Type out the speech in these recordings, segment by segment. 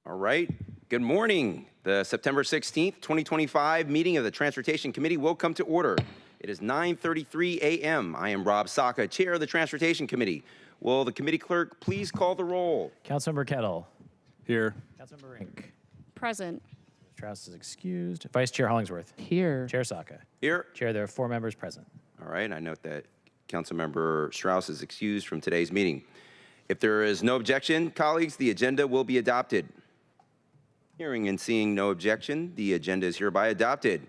All right. Good morning. The September 16th, 2025 meeting of the Transportation Committee will come to order. It is 9:33 a.m. I am Rob Saka, Chair of the Transportation Committee. Will the committee clerk please call the roll? Councilmember Kettle. Here. Councilmember Rink. Present. Strauss is excused. Vice Chair Hollingsworth. Here. Chair Saka. Here. Chair, there are 4 members present. All right. I note that Councilmember Strauss is excused from today's meeting. If there is no objection, colleagues, the agenda will be adopted. Hearing and seeing no objection, the agenda is hereby adopted.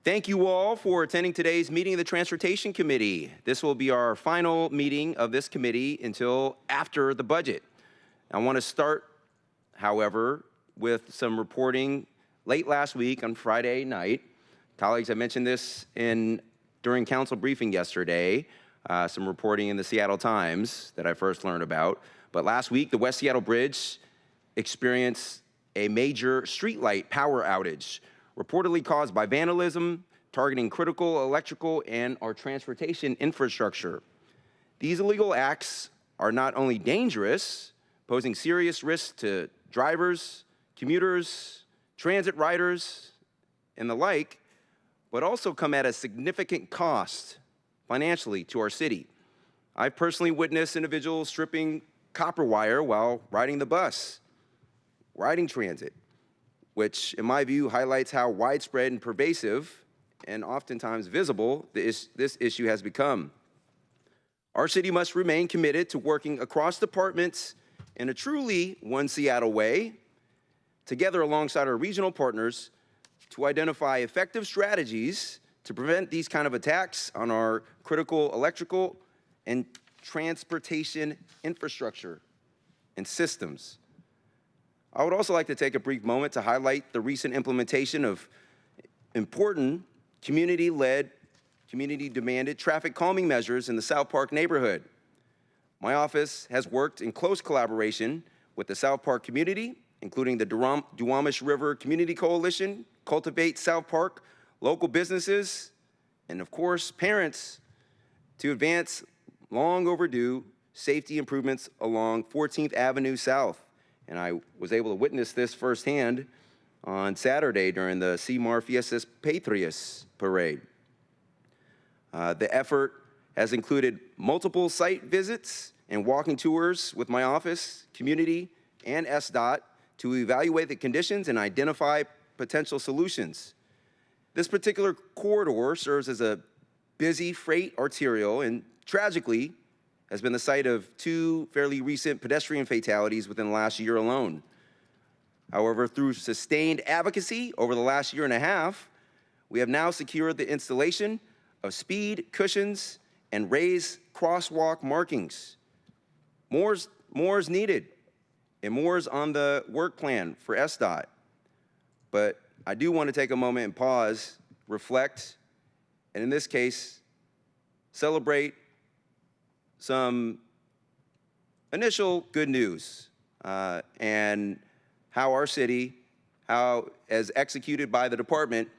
Thank you all for attending today's meeting of the Transportation Committee. This will be our final meeting of this committee until after the budget. I want to start, however, with some reporting late last week on Friday night. Colleagues, I mentioned this during council briefing yesterday, some reporting in the Seattle Times that I first learned about. But last week, the West Seattle Bridge experienced a major streetlight power outage, reportedly caused by vandalism, targeting critical electrical and our transportation infrastructure. These illegal acts are not only dangerous, posing serious risks to drivers, commuters, transit riders, and the like, but also come at a significant cost financially to our city. I've personally witnessed individuals stripping copper wire while riding the bus, riding transit, which in my view highlights how widespread and pervasive and oftentimes visible this issue has become. Our city must remain committed to working across departments in a truly One Seattle way, together alongside our regional partners, to identify effective strategies to prevent these kind of attacks on our critical electrical and transportation infrastructure and systems. I would also like to take a brief moment to highlight the recent implementation of important community-led, community-demanded traffic calming measures in the South Park neighborhood. My office has worked in close collaboration with the South Park community, including the Duwamish River Community Coalition, Cultivate South Park, local businesses, and of course, parents, to advance long overdue safety improvements along 14th Avenue South. And I was able to witness this firsthand on Saturday during the CMAR Fiestas Patrias parade. The effort has included multiple site visits and walking tours with my office, community, and SDOT to evaluate the conditions and identify potential solutions. This particular corridor serves as a busy freight arterial and tragically has been the site of 2 fairly recent pedestrian fatalities within the last year alone. However, through sustained advocacy over the last year and a half, we have now secured the installation of speed cushions and raised crosswalk markings. More is needed, and more is on the work plan for SDOT. But I do want to take a moment and pause, reflect, and in this case, celebrate some initial good news and how our city, as executed by the department,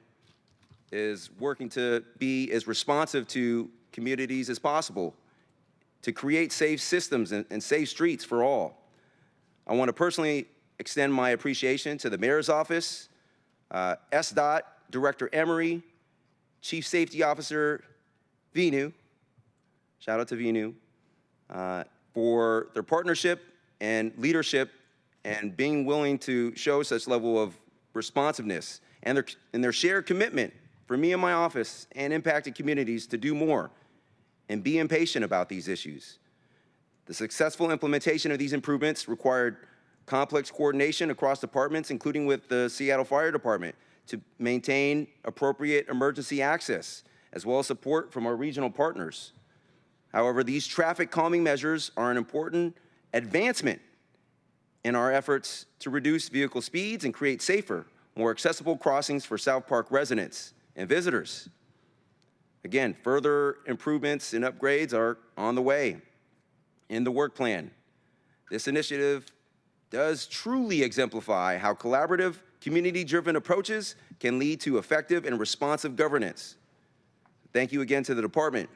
is working to be as responsive to communities as possible, to create safe systems and safe streets for all. I want to personally extend my appreciation to the Mayor's Office, SDOT Director Emery, Chief Safety Officer Vinu, shout out to Vinu, for their partnership and leadership and being willing to show such level of responsiveness and their shared commitment for me and my office and impacted communities to do more and be impatient about these issues. The successful implementation of these improvements required complex coordination across departments, including with the Seattle Fire Department, to maintain appropriate emergency access, as well as support from our regional partners. However, these traffic calming measures are an important advancement in our efforts to reduce vehicle speeds and create safer, more accessible crossings for South Park residents and visitors. Again, further improvements and upgrades are on the way in the work plan. This initiative does truly exemplify how collaborative, community-driven approaches can lead to effective and responsive governance. Thank you again to the department.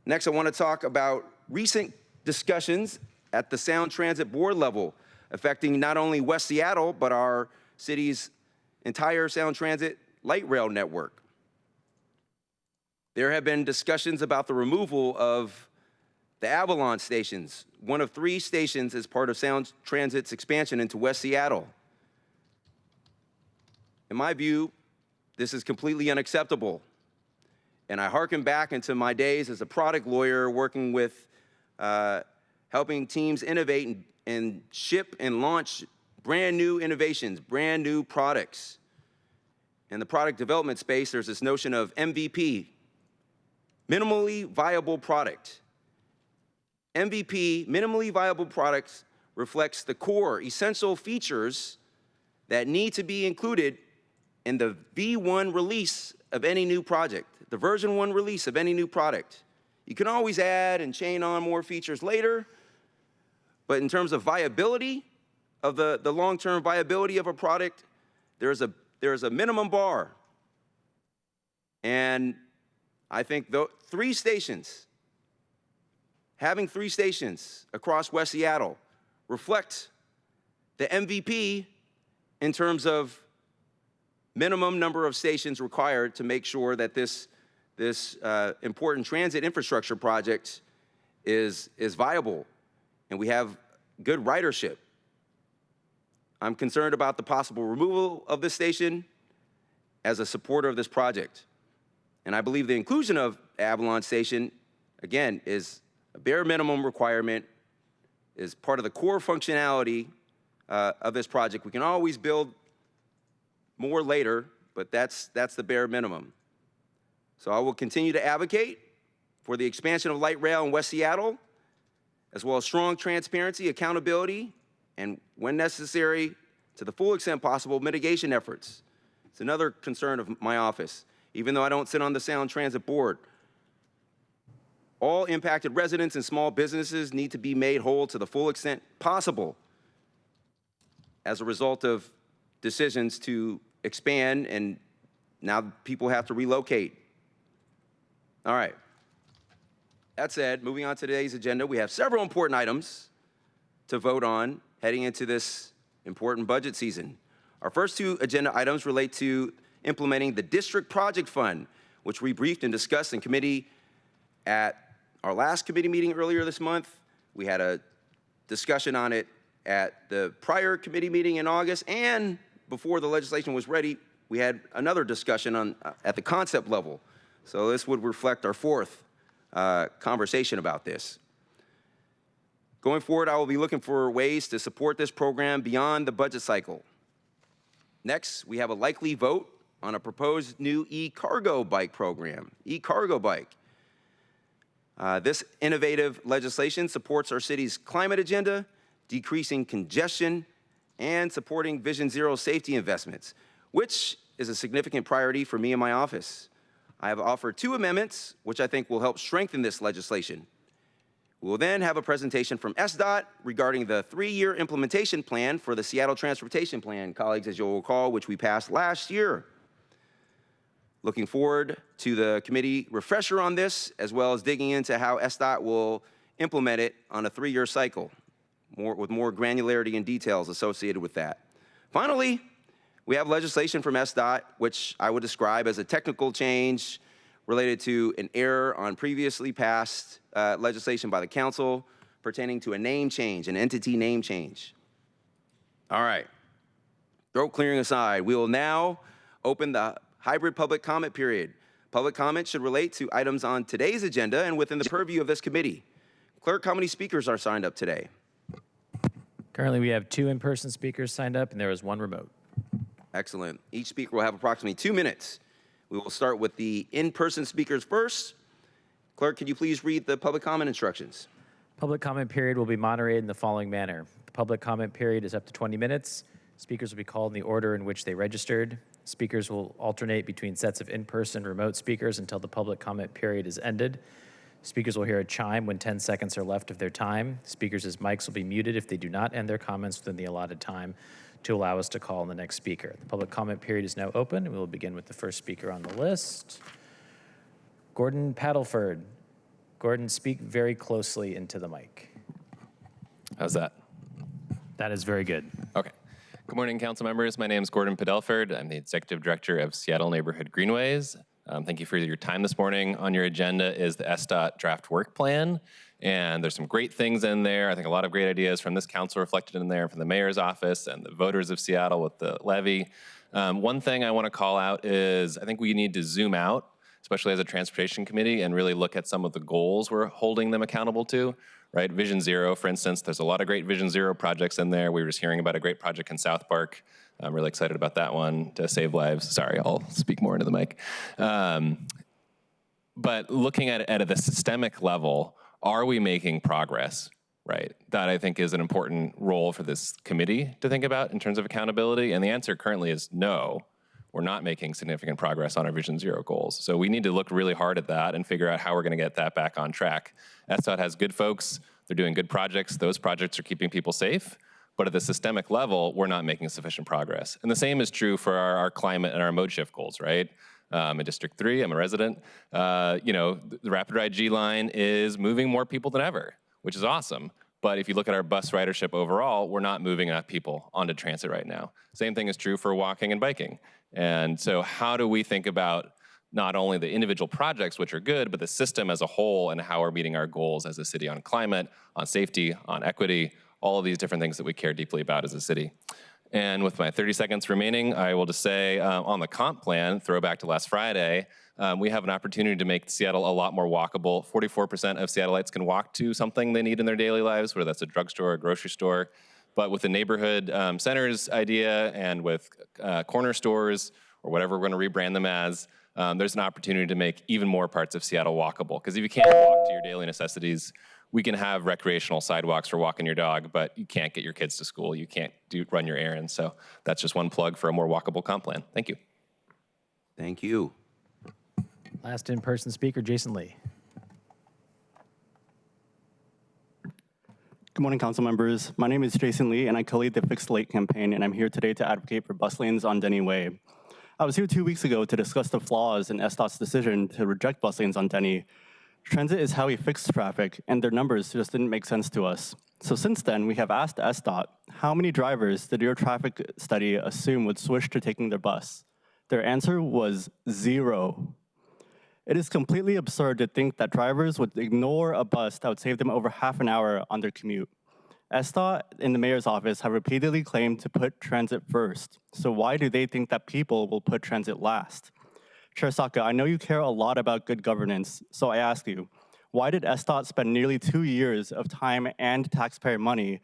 Next, I want to talk about recent discussions at the Sound Transit Board level affecting not only West Seattle, but our city's entire Sound Transit light rail network. There have been discussions about the removal of the Avalon stations, one of 3 stations as part of Sound Transit's expansion into West Seattle. In my view, this is completely unacceptable. And I hearken back into my days as a product lawyer working with helping teams innovate and ship and launch brand new innovations, brand new products. In the product development space, there's this notion of MVP, minimally viable product. MVP, minimally viable products, reflects the core essential features that need to be included in the V1 release of any new project, the version 1 release of any new product. You can always add and chain on more features later, but in terms of viability, of the long-term viability of a product, there's a minimum bar. And I think having 3 stations across West Seattle reflect the MVP in terms of minimum number of stations required to make sure that this important transit infrastructure project is viable and we have good ridership. I'm concerned about the possible removal of this station as a supporter of this project. And I believe the inclusion of Avalon Station, again, is a bare minimum requirement, is part of the core functionality of this project. We can always build more later, but that's the bare minimum. So I will continue to advocate for the expansion of light rail in West Seattle, as well as strong transparency, accountability, and when necessary, to the full extent possible, mitigation efforts. It's another concern of my office. Even though I don't sit on the Sound Transit Board, all impacted residents and small businesses need to be made whole to the full extent possible as a result of decisions to expand, and now people have to relocate. All right. That said, moving on to today's agenda, we have several important items to vote on heading into this important budget season. Our first 2 agenda items relate to implementing the District Project Fund, which we briefed and discussed in committee at our last committee meeting earlier this month. We had a discussion on it at the prior committee meeting in August, and before the legislation was ready, we had another discussion at the concept level. So this would reflect our 4th conversation about this. Going forward, I will be looking for ways to support this program beyond the budget cycle. Next, we have a likely vote on a proposed new e-cargo bike program, e-cargo bike. This innovative legislation supports our city's climate agenda, decreasing congestion, and supporting Vision Zero safety investments, which is a significant priority for me and my office. I have offered 2 amendments, which I think will help strengthen this legislation. We will then have a presentation from SDOT regarding the 3-year implementation plan for the Seattle Transportation Plan, colleagues, as you'll recall, which we passed last year. Looking forward to the committee refresher on this, as well as digging into how SDOT will implement it on a 3-year cycle, with more granularity and details associated with that. Finally, we have legislation from SDOT, which I would describe as a technical change related to an error on previously passed legislation by the council pertaining to a name change, an entity name change. All right, throat clearing aside, we will now open the hybrid public comment period. Public comment should relate to items on today's agenda and within the purview of this committee. Clerk, how many speakers are signed up today? Currently, we have 2 in-person speakers signed up, and there is 1 remote. Excellent. Each speaker will have approximately 2 minutes. We will start with the in-person speakers first. Clerk, could you please read the public comment instructions? Public comment period will be moderated in the following manner. The public comment period is up to 20 minutes. Speakers will be called in the order in which they registered. Speakers will alternate between sets of in-person remote speakers until the public comment period is ended. Speakers will hear a chime when 10 seconds are left of their time. Speakers' mics will be muted if they do not end their comments within the allotted time to allow us to call on the next speaker. The public comment period is now open, and we will begin with the first speaker on the list, Gordon Paddleford. Gordon, speak very closely into the mic. How's that? That is very good. Okay. Good morning, council members. My name is Gordon Padelford. I'm the Executive Director of Seattle Neighborhood Greenways. Thank you for your time this morning. On your agenda is the SDOT draft work plan, and there's some great things in there. I think a lot of great ideas from this council reflected in there, from the mayor's office and the voters of Seattle with the levy. One thing I want to call out is I think we need to zoom out, especially as a transportation committee, and really look at some of the goals we're holding them accountable to. Right, Vision Zero, for instance, there's a lot of great Vision Zero projects in there. We were just hearing about a great project in South Park. I'm really excited about that one to save lives. Sorry, I'll speak more into the mic. But looking at it at the systemic level, are we making progress? Right, that I think is an important role for this committee to think about in terms of accountability. And the answer currently is no. We're not making significant progress on our Vision Zero goals. So we need to look really hard at that and figure out how we're going to get that back on track. SDOT has good folks. They're doing good projects. Those projects are keeping people safe. But at the systemic level, we're not making sufficient progress. And the same is true for our climate and our mode shift goals, right? In District 3, I'm a resident. You know, the Rapid Ride G line is moving more people than ever, which is awesome. But if you look at our bus ridership overall, we're not moving enough people onto transit right now. Same thing is true for walking and biking. And so how do we think about not only the individual projects, which are good, but the system as a whole and how we're meeting our goals as a city on climate, on safety, on equity, all of these different things that we care deeply about as a city. And with my 30 seconds remaining, I will just say on the comp plan, throwback to last Friday, we have an opportunity to make Seattle a lot more walkable. 44% of Seattleites can walk to something they need in their daily lives, whether that's a drugstore or a grocery store. But with the neighborhood centers idea and with corner stores or whatever we're going to rebrand them as, there's an opportunity to make even more parts of Seattle walkable. Because if you can't walk to your daily necessities, we can have recreational sidewalks for walking your dog, but you can't get your kids to school. You can't run your errands. So that's just one plug for a more walkable comp plan. Thank you. Thank you. Last in-person speaker, Jason Lee. Good morning, council members. My name is Jason Lee, and I co-lead the Fix the Late campaign, and I'm here today to advocate for bus lanes on Denny Way. I was here 2 weeks ago to discuss the flaws in SDOT's decision to reject bus lanes on Denny. Transit is how we fix traffic, and their numbers just didn't make sense to us. So since then, we have asked SDOT, how many drivers did your traffic study assume would switch to taking their bus? Their answer was 0. It is completely absurd to think that drivers would ignore a bus that would save them over half an hour on their commute. SDOT and the mayor's office have repeatedly claimed to put transit first. So why do they think that people will put transit last? Chair Saka, I know you care a lot about good governance, so I ask you, why did SDOT spend nearly 2 years of time and taxpayer money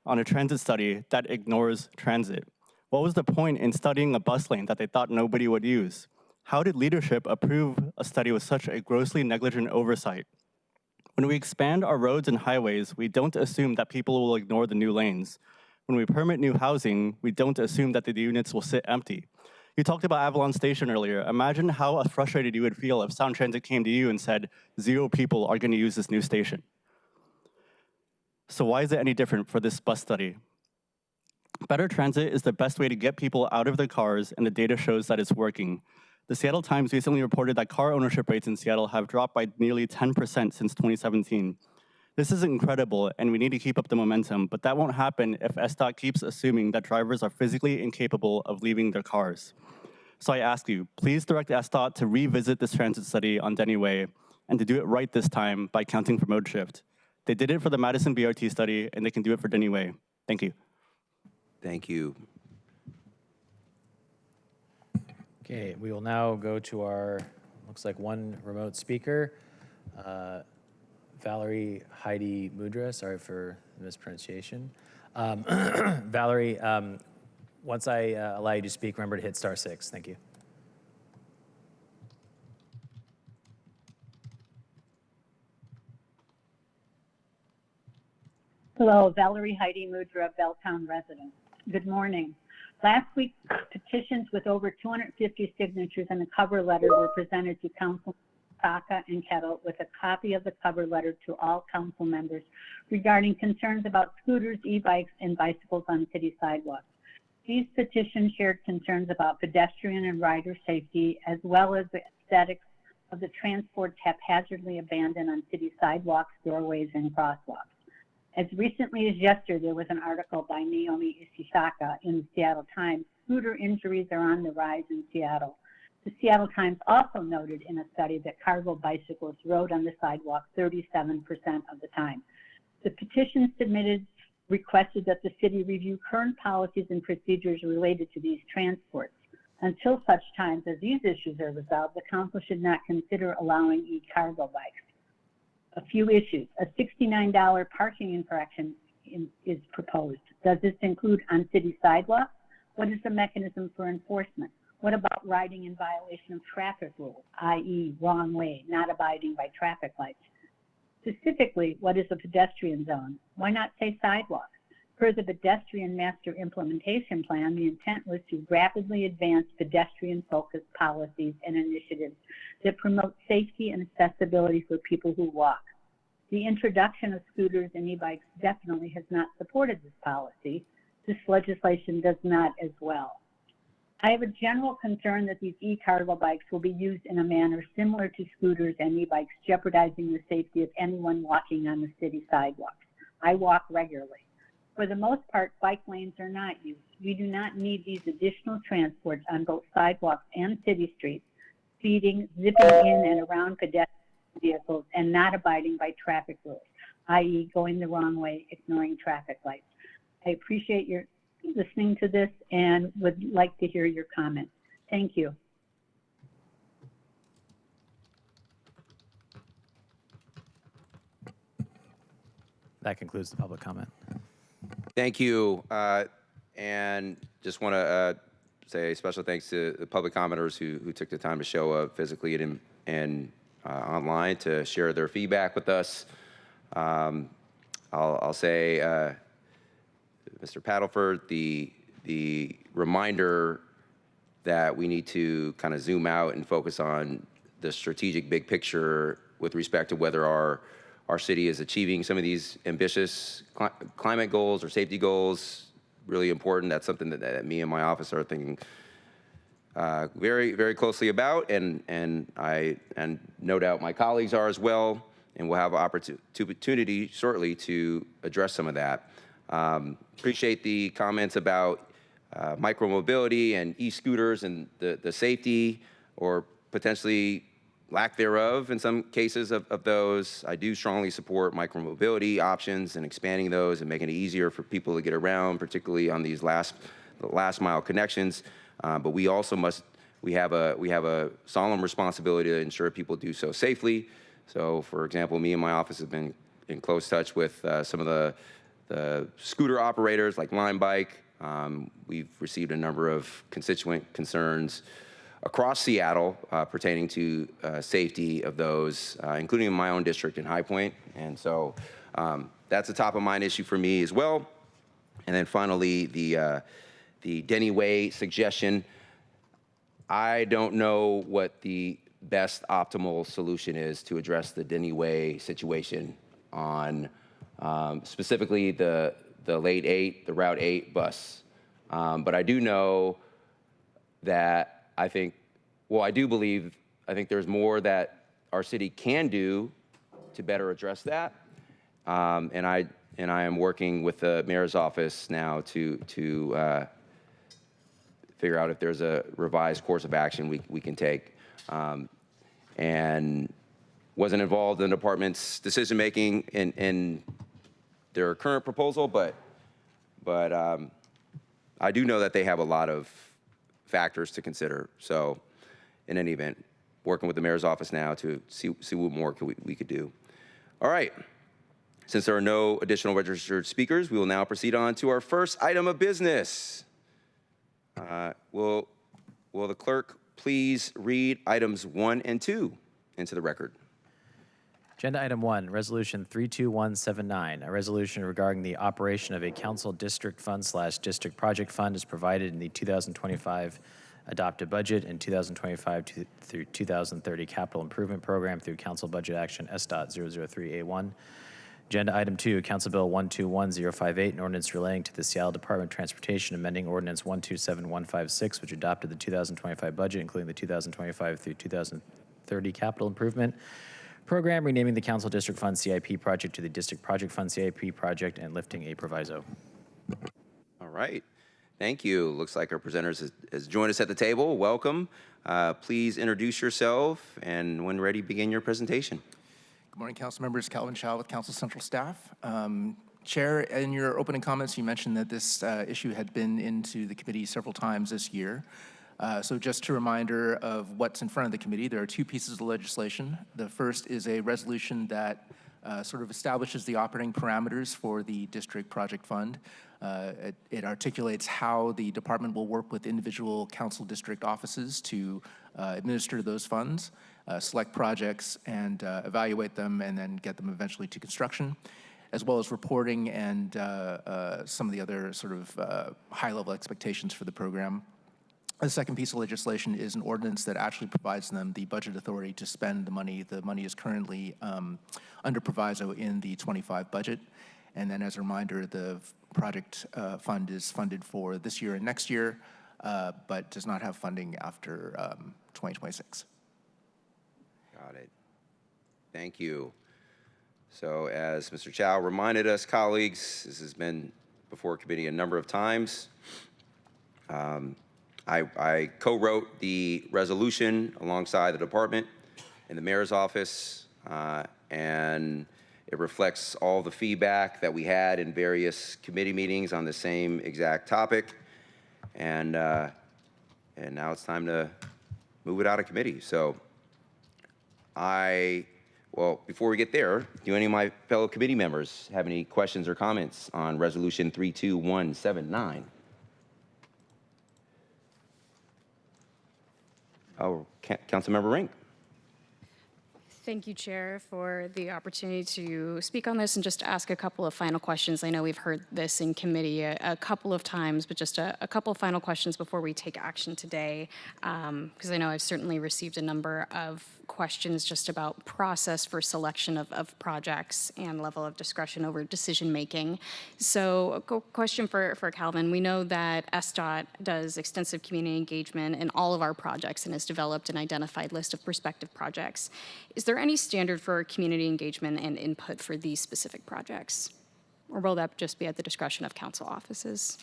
on a transit study that ignores transit? What was the point in studying a bus lane that they thought nobody would use? How did leadership approve a study with such a grossly negligent oversight? When we expand our roads and highways, we don't assume that people will ignore the new lanes. When we permit new housing, we don't assume that the units will sit empty. You talked about Avalon Station earlier. Imagine how frustrated you would feel if Sound Transit came to you and said, 0 people are going to use this new station. So why is it any different for this bus study? Better transit is the best way to get people out of their cars, and the data shows that it's working. The Seattle Times recently reported that car ownership rates in Seattle have dropped by nearly 10% since 2017. This is incredible, and we need to keep up the momentum, but that won't happen if SDOT keeps assuming that drivers are physically incapable of leaving their cars. So I ask you, please direct SDOT to revisit this transit study on Denny Way and to do it right this time by counting for mode shift. They did it for the Madison BRT study, and they can do it for Denny Way. Thank you. Thank you. Okay, we will now go to our, looks like one remote speaker, Valerie Heidi Mudra. Sorry for the mispronunciation. Valerie, once I allow you to speak, remember to hit *6. Thank you. Hello, Valerie Heidi Mudra, Belltown resident. Good morning. Last week, petitions with over 250 signatures and a cover letter were presented to Council Saka and Kettle with a copy of the cover letter to all council members regarding concerns about scooters, e-bikes, and bicycles on city sidewalks. These petitions shared concerns about pedestrian and rider safety, as well as the aesthetics of the transports haphazardly abandoned on city sidewalks, doorways, and crosswalks. As recently as yesterday, there was an article by Naomi Ishisaka in the Seattle Times. Scooter injuries are on the rise in Seattle. The Seattle Times also noted in a study that cargo bicyclists rode on the sidewalk 37% of the time. The petition submitted requested that the city review current policies and procedures related to these transports. Until such times as these issues are resolved, the council should not consider allowing e-cargo bikes. A few issues. A $69 parking infraction is proposed. Does this include on city sidewalks? What is the mechanism for enforcement? What about riding in violation of traffic rules, i.e. wrong way, not abiding by traffic lights? Specifically, what is a pedestrian zone? Why not say sidewalks? Per the pedestrian master implementation plan, the intent was to rapidly advance pedestrian-focused policies and initiatives that promote safety and accessibility for people who walk. The introduction of scooters and e-bikes definitely has not supported this policy. This legislation does not as well. I have a general concern that these e-cargo bikes will be used in a manner similar to scooters and e-bikes, jeopardizing the safety of anyone walking on the city sidewalks. I walk regularly. For the most part, bike lanes are not used. We do not need these additional transports on both sidewalks and city streets, speeding, zipping in and around pedestrian vehicles, and not abiding by traffic rules, i.e. going the wrong way, ignoring traffic lights. I appreciate your listening to this and would like to hear your comments. Thank you. That concludes the public comment. Thank you. And just want to say a special thanks to the public commenters who took the time to show up physically and online to share their feedback with us. I'll say, Mr. Paddleford, the reminder that we need to kind of zoom out and focus on the strategic big picture with respect to whether our city is achieving some of these ambitious climate goals or safety goals, really important. That's something that me and my office are thinking very, very closely about, and no doubt my colleagues are as well, and we'll have an opportunity shortly to address some of that. Appreciate the comments about micromobility and e-scooters and the safety or potentially lack thereof in some cases of those. I do strongly support micromobility options and expanding those and making it easier for people to get around, particularly on these last mile connections. But we also we have a solemn responsibility to ensure people do so safely. So, for example, me and my office have been in close touch with some of the scooter operators like Lime Bike. We've received a number of constituent concerns across Seattle pertaining to safety of those, including in my own district in High Point. And so that's a top of mind issue for me as well. And then finally, the Denny Way suggestion. I don't know what the best optimal solution is to address the Denny Way situation on specifically the late 8, the Route 8 bus. But I do know that I do believe there's more that our city can do to better address that. And I am working with the mayor's office now to figure out if there's a revised course of action we can take. And wasn't involved in the department's decision making in their current proposal, but I do know that they have a lot of factors to consider. So in any event, working with the mayor's office now to see what more we could do. All right. Since there are no additional registered speakers, we will now proceed on to our first item of business. Will the clerk please read items 1 and 2 into the record? Agenda item 1, resolution 32179, a resolution regarding the operation of a council district fund / district project fund as provided in the 2025 adopted budget and 2025 through 2030 capital improvement program through council budget action S.003A1. Agenda item 2, Council Bill 121058, an ordinance relating to the Seattle Department of Transportation amending ordinance 127156, which adopted the 2025 budget, including the 2025 through 2030 capital improvement program, renaming the Council District Fund CIP project to the District Project Fund CIP project, and lifting a proviso. All right. Thank you. Looks like our presenters has joined us at the table. Welcome. Please introduce yourself, and when ready, begin your presentation. Good morning, council members. Calvin Chow with Council Central staff. Chair, in your opening comments, you mentioned that this issue had been into the committee several times this year. So just a reminder of what's in front of the committee, there are two pieces of legislation. The first is a resolution that sort of establishes the operating parameters for the district project fund. It articulates how the department will work with individual council district offices to administer those funds, select projects, and evaluate them, and then get them eventually to construction, as well as reporting and some of the other sort of high-level expectations for the program. The second piece of legislation is an ordinance that actually provides them the budget authority to spend the money. The money is currently under proviso in the 25 budget. And then as a reminder, the project fund is funded for this year and next year, but does not have funding after 2026. Got it. Thank you. So as Mr. Chow reminded us, colleagues, this has been before committee a number of times. I co-wrote the resolution alongside the department and the mayor's office, and it reflects all the feedback that we had in various committee meetings on the same exact topic. And now it's time to move it out of committee. So well, before we get there, do any of my fellow committee members have any questions or comments on Resolution 32179? Oh, Councilmember Rink. Thank you, Chair, for the opportunity to speak on this and just ask a couple of final questions. I know we've heard this in committee a couple of times, but just a couple of final questions before we take action today, because I know I've certainly received a number of questions just about process for selection of projects and level of discretion over decision making. So a question for Calvin. We know that SDOT does extensive community engagement in all of our projects and has developed an identified list of prospective projects. Is there any standard for community engagement and input for these specific projects? Or will that just be at the discretion of council offices?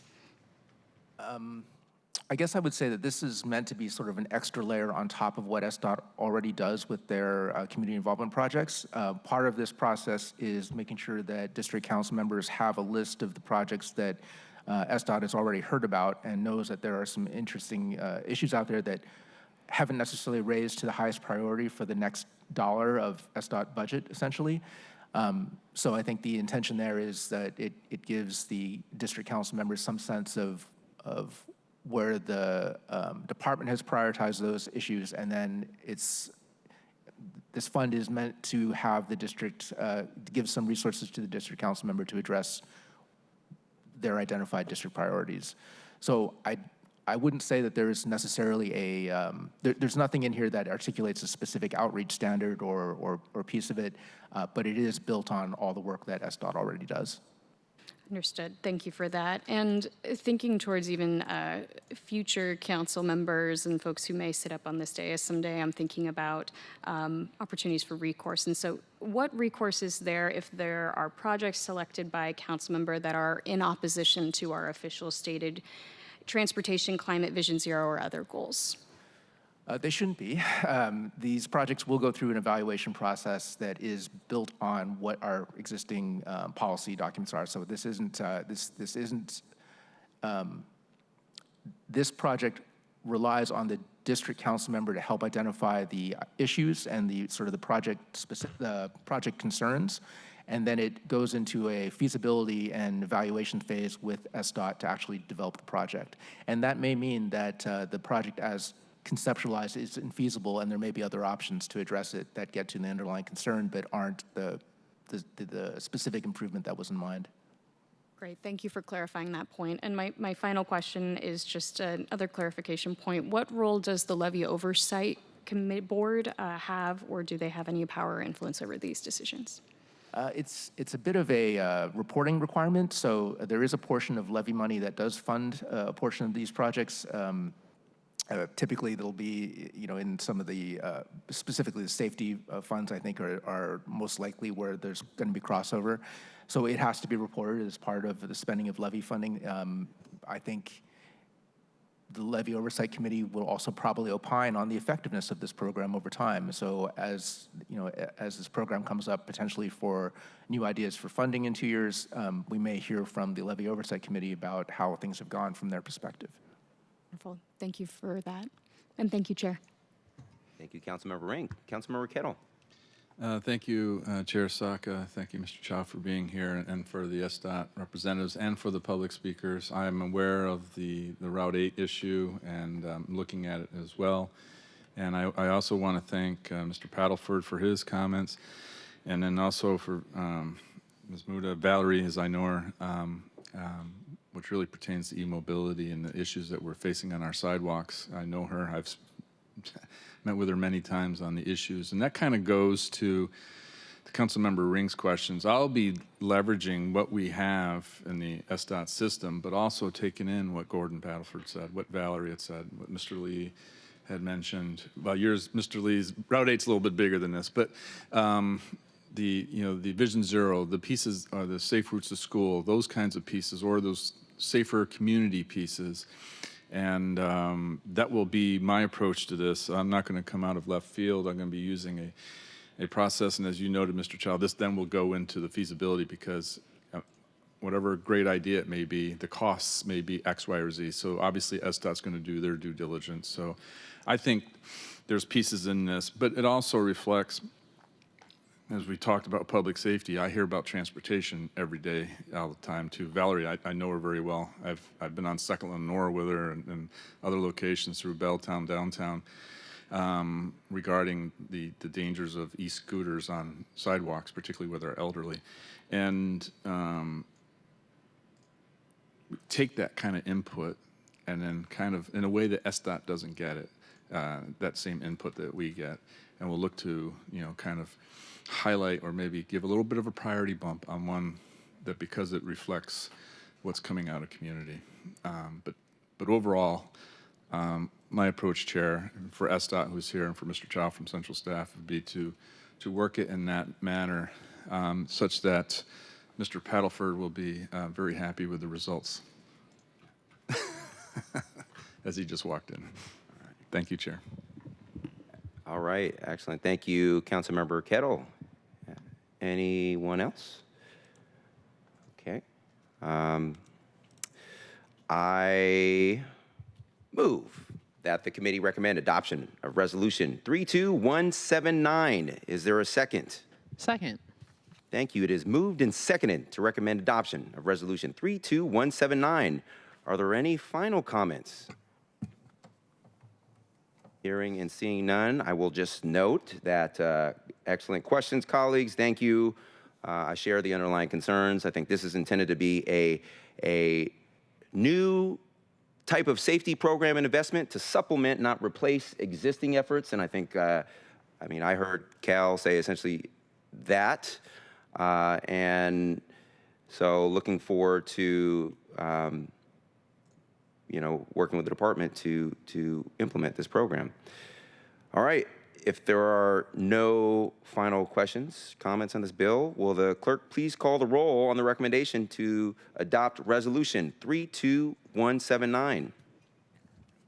I guess I would say that this is meant to be sort of an extra layer on top of what SDOT already does with their community involvement projects. Part of this process is making sure that district council members have a list of the projects that SDOT has already heard about and knows that there are some interesting issues out there that haven't necessarily raised to the highest priority for the next dollar of SDOT budget, essentially. So I think the intention there is that it gives the district council members some sense of where the department has prioritized those issues, and then this fund is meant to have the district give some resources to the district council member to address their identified district priorities. So I wouldn't say that there is necessarily there's nothing in here that articulates a specific outreach standard or piece of it, but it is built on all the work that SDOT already does. Understood. Thank you for that. And thinking towards even future council members and folks who may sit up on this dais someday, I'm thinking about opportunities for recourse. And so what recourse is there if there are projects selected by a council member that are in opposition to our official stated transportation, climate, Vision Zero, or other goals? They shouldn't be. These projects will go through an evaluation process that is built on what our existing policy documents are. So this isn't. This project relies on the district council member to help identify the issues and the sort of the project concerns, and then it goes into a feasibility and evaluation phase with SDOT to actually develop the project. And that may mean that the project as conceptualized is infeasible, and there may be other options to address it that get to the underlying concern but aren't the specific improvement that was in mind. Great, thank you for clarifying that point. And my final question is just another clarification point. What role does the Levy Oversight Board have, or do they have any power or influence over these decisions? It's a bit of a reporting requirement, so there is a portion of levy money that does fund a portion of these projects. Typically, there'll be, in some of the, specifically the safety funds, I think, are most likely where there's going to be crossover. So it has to be reported as part of the spending of levy funding. I think the Levy Oversight Committee will also probably opine on the effectiveness of this program over time. So as this program comes up potentially for new ideas for funding in 2 years, we may hear from the Levy Oversight Committee about how things have gone from their perspective. Wonderful. Thank you for that. And thank you, Chair. Thank you, Councilmember Ring. Councilmember Kettle. Thank you, Chair Saka. Thank you, Mr. Chow, for being here, and for the SDOT representatives and for the public speakers. I am aware of the Route 8 issue and looking at it as well. And I also want to thank Mr. Paddleford for his comments, and then also for Ms. Muda, Valerie, as I know her, which really pertains to e-mobility and the issues that we're facing on our sidewalks. I know her. I've met with her many times on the issues, and that kind of goes to Councilmember Ring's questions. I'll be leveraging what we have in the SDOT system, but also taking in what Gordon Paddleford said, what Valerie had said, what Mr. Lee had mentioned. Well, Mr. Lee's Route 8's a little bit bigger than this, but the Vision Zero, the pieces are the safe routes to school, those kinds of pieces, or those safer community pieces. And that will be my approach to this. I'm not going to come out of left field. I'm going to be using a process, and as you noted, Mr. Chow, this then will go into the feasibility, because whatever great idea it may be, the costs may be X, Y, or Z. So obviously SDOT's going to do their due diligence. So I think there's pieces in this, but it also reflects, as we talked about public safety, I hear about transportation every day, all the time too. Valerie, I know her very well. I've been on Second Lenore with her and other locations through Belltown, downtown, regarding the dangers of e-scooters on sidewalks, particularly with our elderly. And take that kind of input and then kind of, in a way that SDOT doesn't get it, that same input that we get, and we'll look to, kind of highlight or maybe give a little bit of a priority bump on one that, because it reflects what's coming out of community. But overall, my approach, Chair, for SDOT, who's here, and for Mr. Chow from Central Staff, would be to work it in that manner, such that Mr. Paddleford will be very happy with the results, as he just walked in. Thank you, Chair. All right, excellent. Thank you, Councilmember Kettle. Anyone else? Okay. I move that the committee recommend adoption of Resolution 32179. Is there a second? Second. Thank you. It is moved and seconded to recommend adoption of Resolution 32179. Are there any final comments? Hearing and seeing none, I will just note that excellent questions, colleagues. Thank you. I share the underlying concerns. I think this is intended to be a new type of safety program and investment to supplement, not replace, existing efforts. And I think, I heard Cal say essentially that. And so looking forward to working with the department to implement this program. All right, if there are no final questions, comments on this bill, will the clerk please call the roll on the recommendation to adopt Resolution 32179?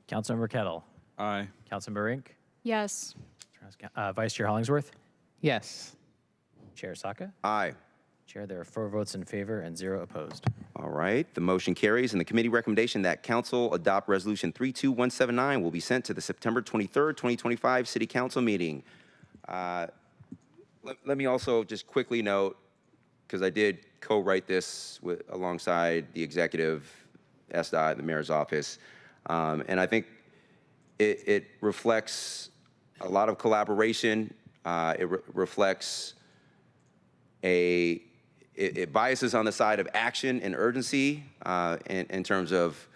Councilmember Kettle. Aye. Councilmember Rink. Yes. Vice Chair Hollingsworth. Yes. Chair Saka. Aye. Chair, there are 4 votes in favor and 0 opposed. All right, the motion carries, and the committee recommendation that council adopt Resolution 32179 will be sent to the September 23rd, 2025 City Council meeting. Let me also just quickly note, because I did co-write this alongside the executive, SDOT, the mayor's office, and I think it reflects a lot of collaboration. It reflects it biases on the side of action and urgency in terms of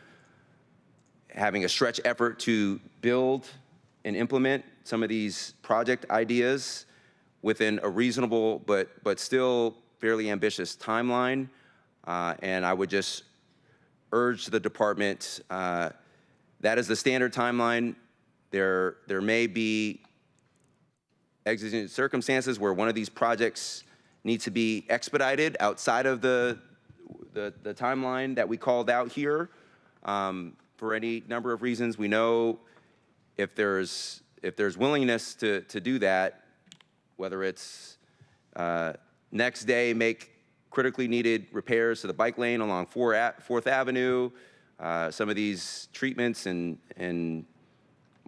having a stretch effort to build and implement some of these project ideas within a reasonable but still fairly ambitious timeline. And I would just urge the department That is the standard timeline. There may be exigent circumstances where one of these projects needs to be expedited outside of the timeline that we called out here for any number of reasons. We know if there's willingness to do that, whether it's next day make critically needed repairs to the bike lane along 4th Avenue, some of these treatments and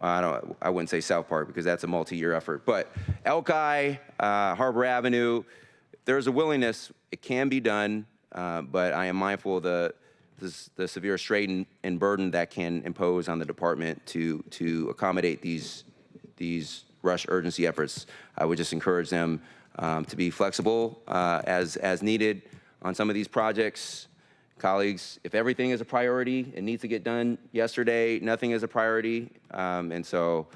I wouldn't say South Park because that's a multi-year effort, but Elki, Harbor Avenue, if there's a willingness, it can be done, but I am mindful of the severe strain and burden that can impose on the department to accommodate these rush urgency efforts. I would just encourage them to be flexible as needed on some of these projects. Colleagues, if everything is a priority, it needs to get done yesterday. Nothing is a priority. And so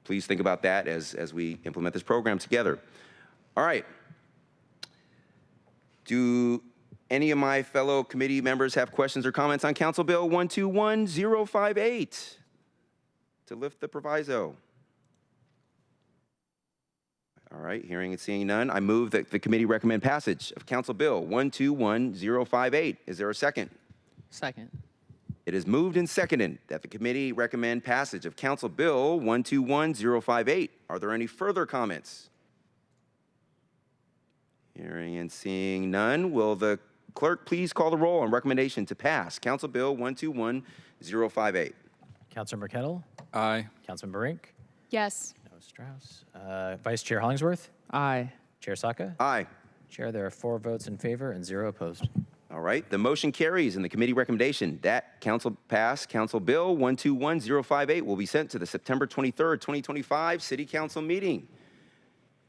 please think about that as we implement this program together. All right. Do any of my fellow committee members have questions or comments on Council Bill 121058 to lift the proviso? All right, hearing and seeing none, I move that the committee recommend passage of Council Bill 121058. Is there a second? Second. It is moved and seconded that the committee recommend passage of Council Bill 121058. Are there any further comments? Hearing and seeing none, will the clerk please call the roll on recommendation to pass Council Bill 121058? Councilmember Kettle? Aye. Councilmember Rink? Yes. No Strauss. Vice Chair Hollingsworth? Aye. Chair Saka? Aye. Chair, there are 4 votes in favor and 0 opposed. All right, the motion carries and the committee recommendation that Council pass Council Bill 121058 will be sent to the September 23rd, 2025 City Council meeting.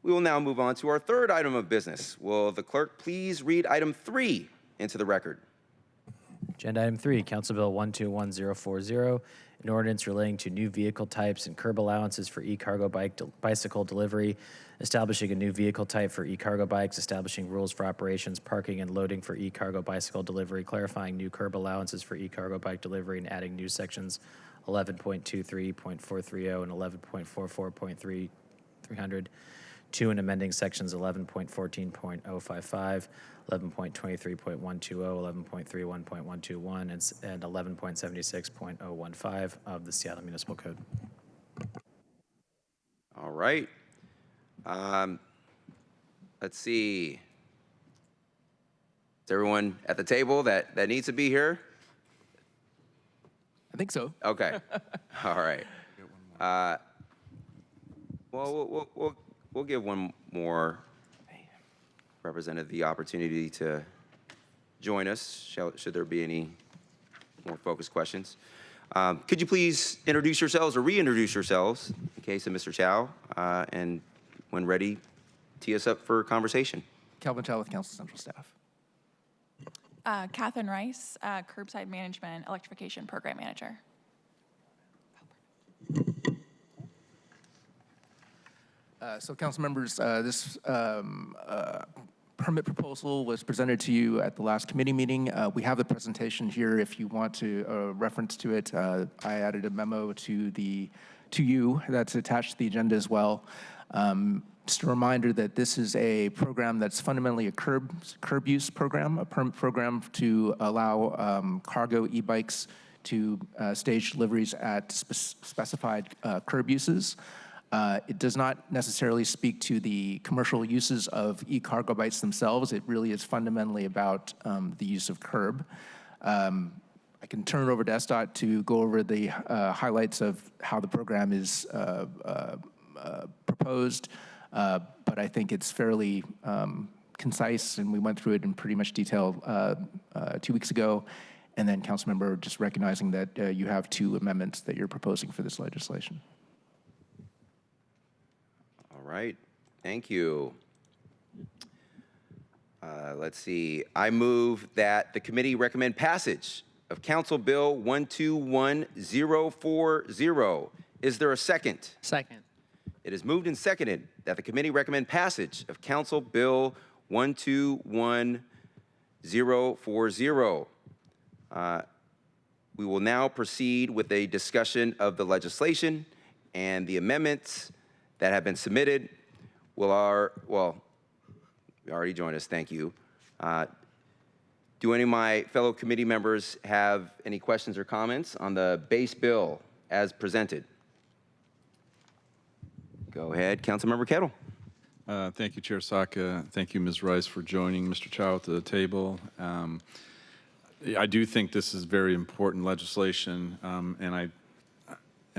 We will now move on to our third item of business. Will the clerk please read item 3 into the record? Agenda item 3, Council Bill 121040, an ordinance relating to new vehicle types and curb allowances for e-cargo bicycle delivery, establishing a new vehicle type for e-cargo bikes, establishing rules for operations, parking, and loading for e-cargo bicycle delivery, clarifying new curb allowances for e-cargo bike delivery, and adding new sections 11.23.430 and 11.44.300, and amending sections 11.14.055, 11.23.120, 11.31.121, and 11.76.015 of the Seattle Municipal Code. All right. Let's see. Is everyone at the table that needs to be here? I think so. Okay. All right. Well, we'll give one more representative the opportunity to join us, should there be any more focused questions. Could you please introduce yourselves or reintroduce yourselves in case of Mr. Chow, and when ready, tee us up for conversation. Calvin Chow with Council Central staff. Catherine Rice, Curbside Management Electrification Program Manager. So council members, this permit proposal was presented to you at the last committee meeting. We have the presentation here if you want to reference to it. I added a memo to you that's attached to the agenda as well. Just a reminder that this is a program that's fundamentally a curb use program, a permit program to allow cargo e-bikes to stage deliveries at specified curb uses. It does not necessarily speak to the commercial uses of e-cargo bikes themselves. It really is fundamentally about the use of curb. I can turn it over to SDOT to go over the highlights of how the program is proposed, but I think it's fairly concise, and we went through it in pretty much detail 2 weeks ago. And then, Councilmember, just recognizing that you have 2 amendments that you're proposing for this legislation. All right, thank you. Let's see. I move that the committee recommend passage of Council Bill 121040. Is there a second? Second. It is moved and seconded that the committee recommend passage of Council Bill 121040. We will now proceed with a discussion of the legislation and the amendments that have been submitted. You already joined us, thank you. Do any of my fellow committee members have any questions or comments on the base bill as presented? Go ahead, Councilmember Kettle. Thank you, Chair Saka. Thank you, Ms. Rice, for joining Mr. Chow to the table. I do think this is very important legislation, and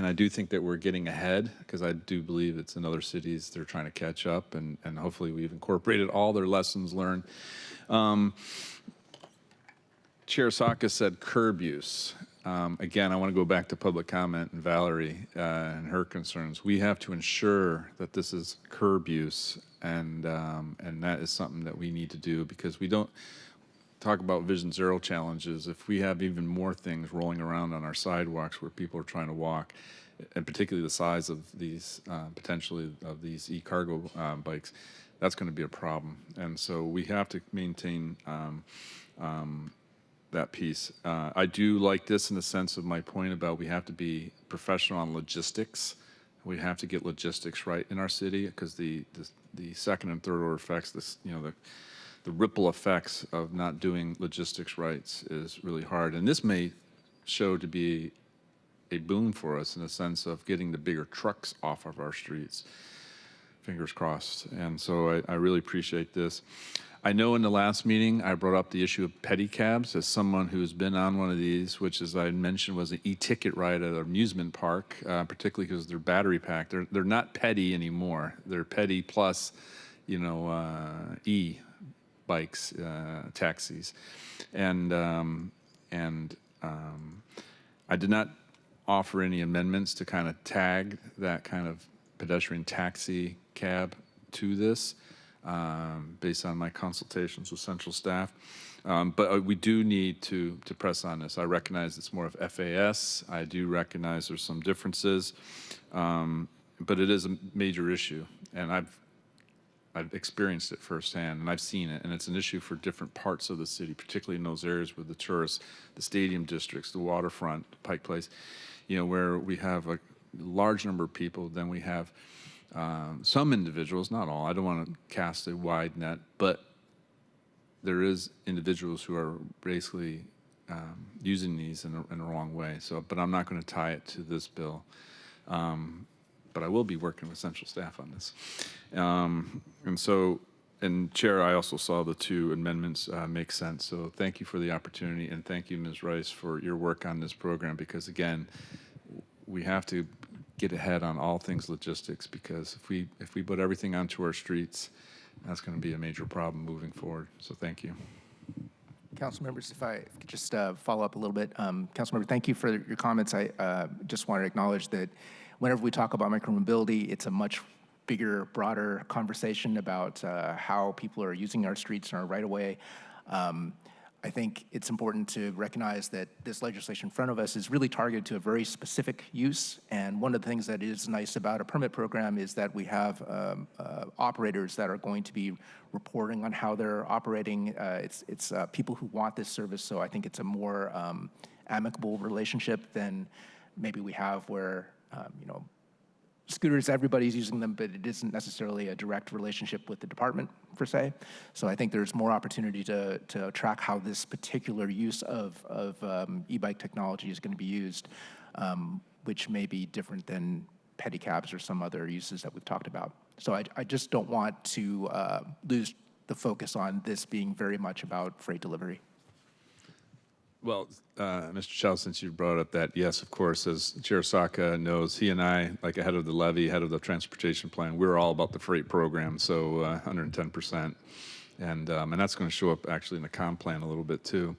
I do think that we're getting ahead, because I do believe it's in other cities they're trying to catch up, and hopefully we've incorporated all their lessons learned. Chair Saka said curb use. Again, I want to go back to public comment and Valerie and her concerns. We have to ensure that this is curb use, and that is something that we need to do, because we don't talk about Vision Zero challenges if we have even more things rolling around on our sidewalks where people are trying to walk, and particularly the size of these potentially of these e-cargo bikes. That's going to be a problem, and so we have to maintain that piece. I do like this in the sense of my point about we have to be professional on logistics. We have to get logistics right in our city, because the second and third order effects, the ripple effects of not doing logistics rights is really hard. And this may show to be a boon for us in the sense of getting the bigger trucks off of our streets. Fingers crossed. And so I really appreciate this. I know in the last meeting I brought up the issue of pedicabs as someone who's been on one of these, which, as I mentioned, was an e-ticket ride at an amusement park, particularly because they're battery packed. They're not petty anymore. They're petty plus, e-bikes, taxis, and I did not offer any amendments to kind of tag that kind of pedestrian taxi cab to this. Based on my consultations with central staff. But we do need to press on this. I recognize it's more of FAS. I do recognize there's some differences, but it is a major issue, and I've experienced it firsthand, and I've seen it, and it's an issue for different parts of the city, particularly in those areas with the tourists, the stadium districts, the waterfront, Pike Place, where we have a large number of people. Then we have some individuals, not all, I don't want to cast a wide net, but there is individuals who are basically using these in a wrong way. So, but I'm not going to tie it to this bill. But I will be working with central staff on this. And Chair, I also saw the two amendments make sense. So thank you for the opportunity, and thank you, Ms. Rice, for your work on this program, because again, we have to get ahead on all things logistics, because if we put everything onto our streets, that's going to be a major problem moving forward. So thank you. Council members, if I could just follow up a little bit. Council member, thank you for your comments. I just want to acknowledge that whenever we talk about micromobility, it's a much bigger, broader conversation about how people are using our streets and our right-of-way. I think it's important to recognize that this legislation in front of us is really targeted to a very specific use. And one of the things that is nice about a permit program is that we have operators that are going to be reporting on how they're operating. It's people who want this service, so I think it's a more amicable relationship than maybe we have where, scooters, everybody's using them, but it isn't necessarily a direct relationship with the department, per se. So I think there's more opportunity to track how this particular use of e-bike technology is going to be used, which may be different than pedicabs or some other uses that we've talked about. So I just don't want to lose the focus on this being very much about freight delivery. Well, Mr. Chow, since you brought up that, yes, of course, as Chair Saka knows, he and I, like ahead of the levy, ahead of the transportation plan, we're all about the freight program, so 110%. And that's going to show up actually in the comp plan a little bit too.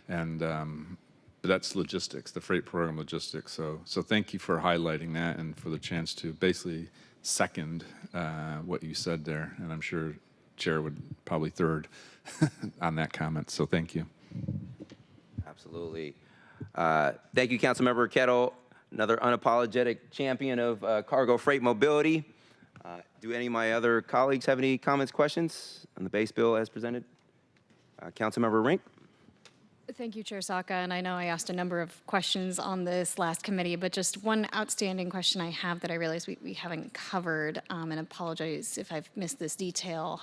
And but that's logistics, the freight program logistics. So thank you for highlighting that and for the chance to basically second what you said there. And I'm sure Chair would probably third on that comment. So thank you. Absolutely. Thank you, Councilmember Kettle, another unapologetic champion of cargo freight mobility. Do any of my other colleagues have any comments, questions on the base bill as presented? Councilmember Rink? Thank you, Chair Saka. And I know I asked a number of questions on this last committee, but just one outstanding question I have that I realize we haven't covered, and apologize if I've missed this detail.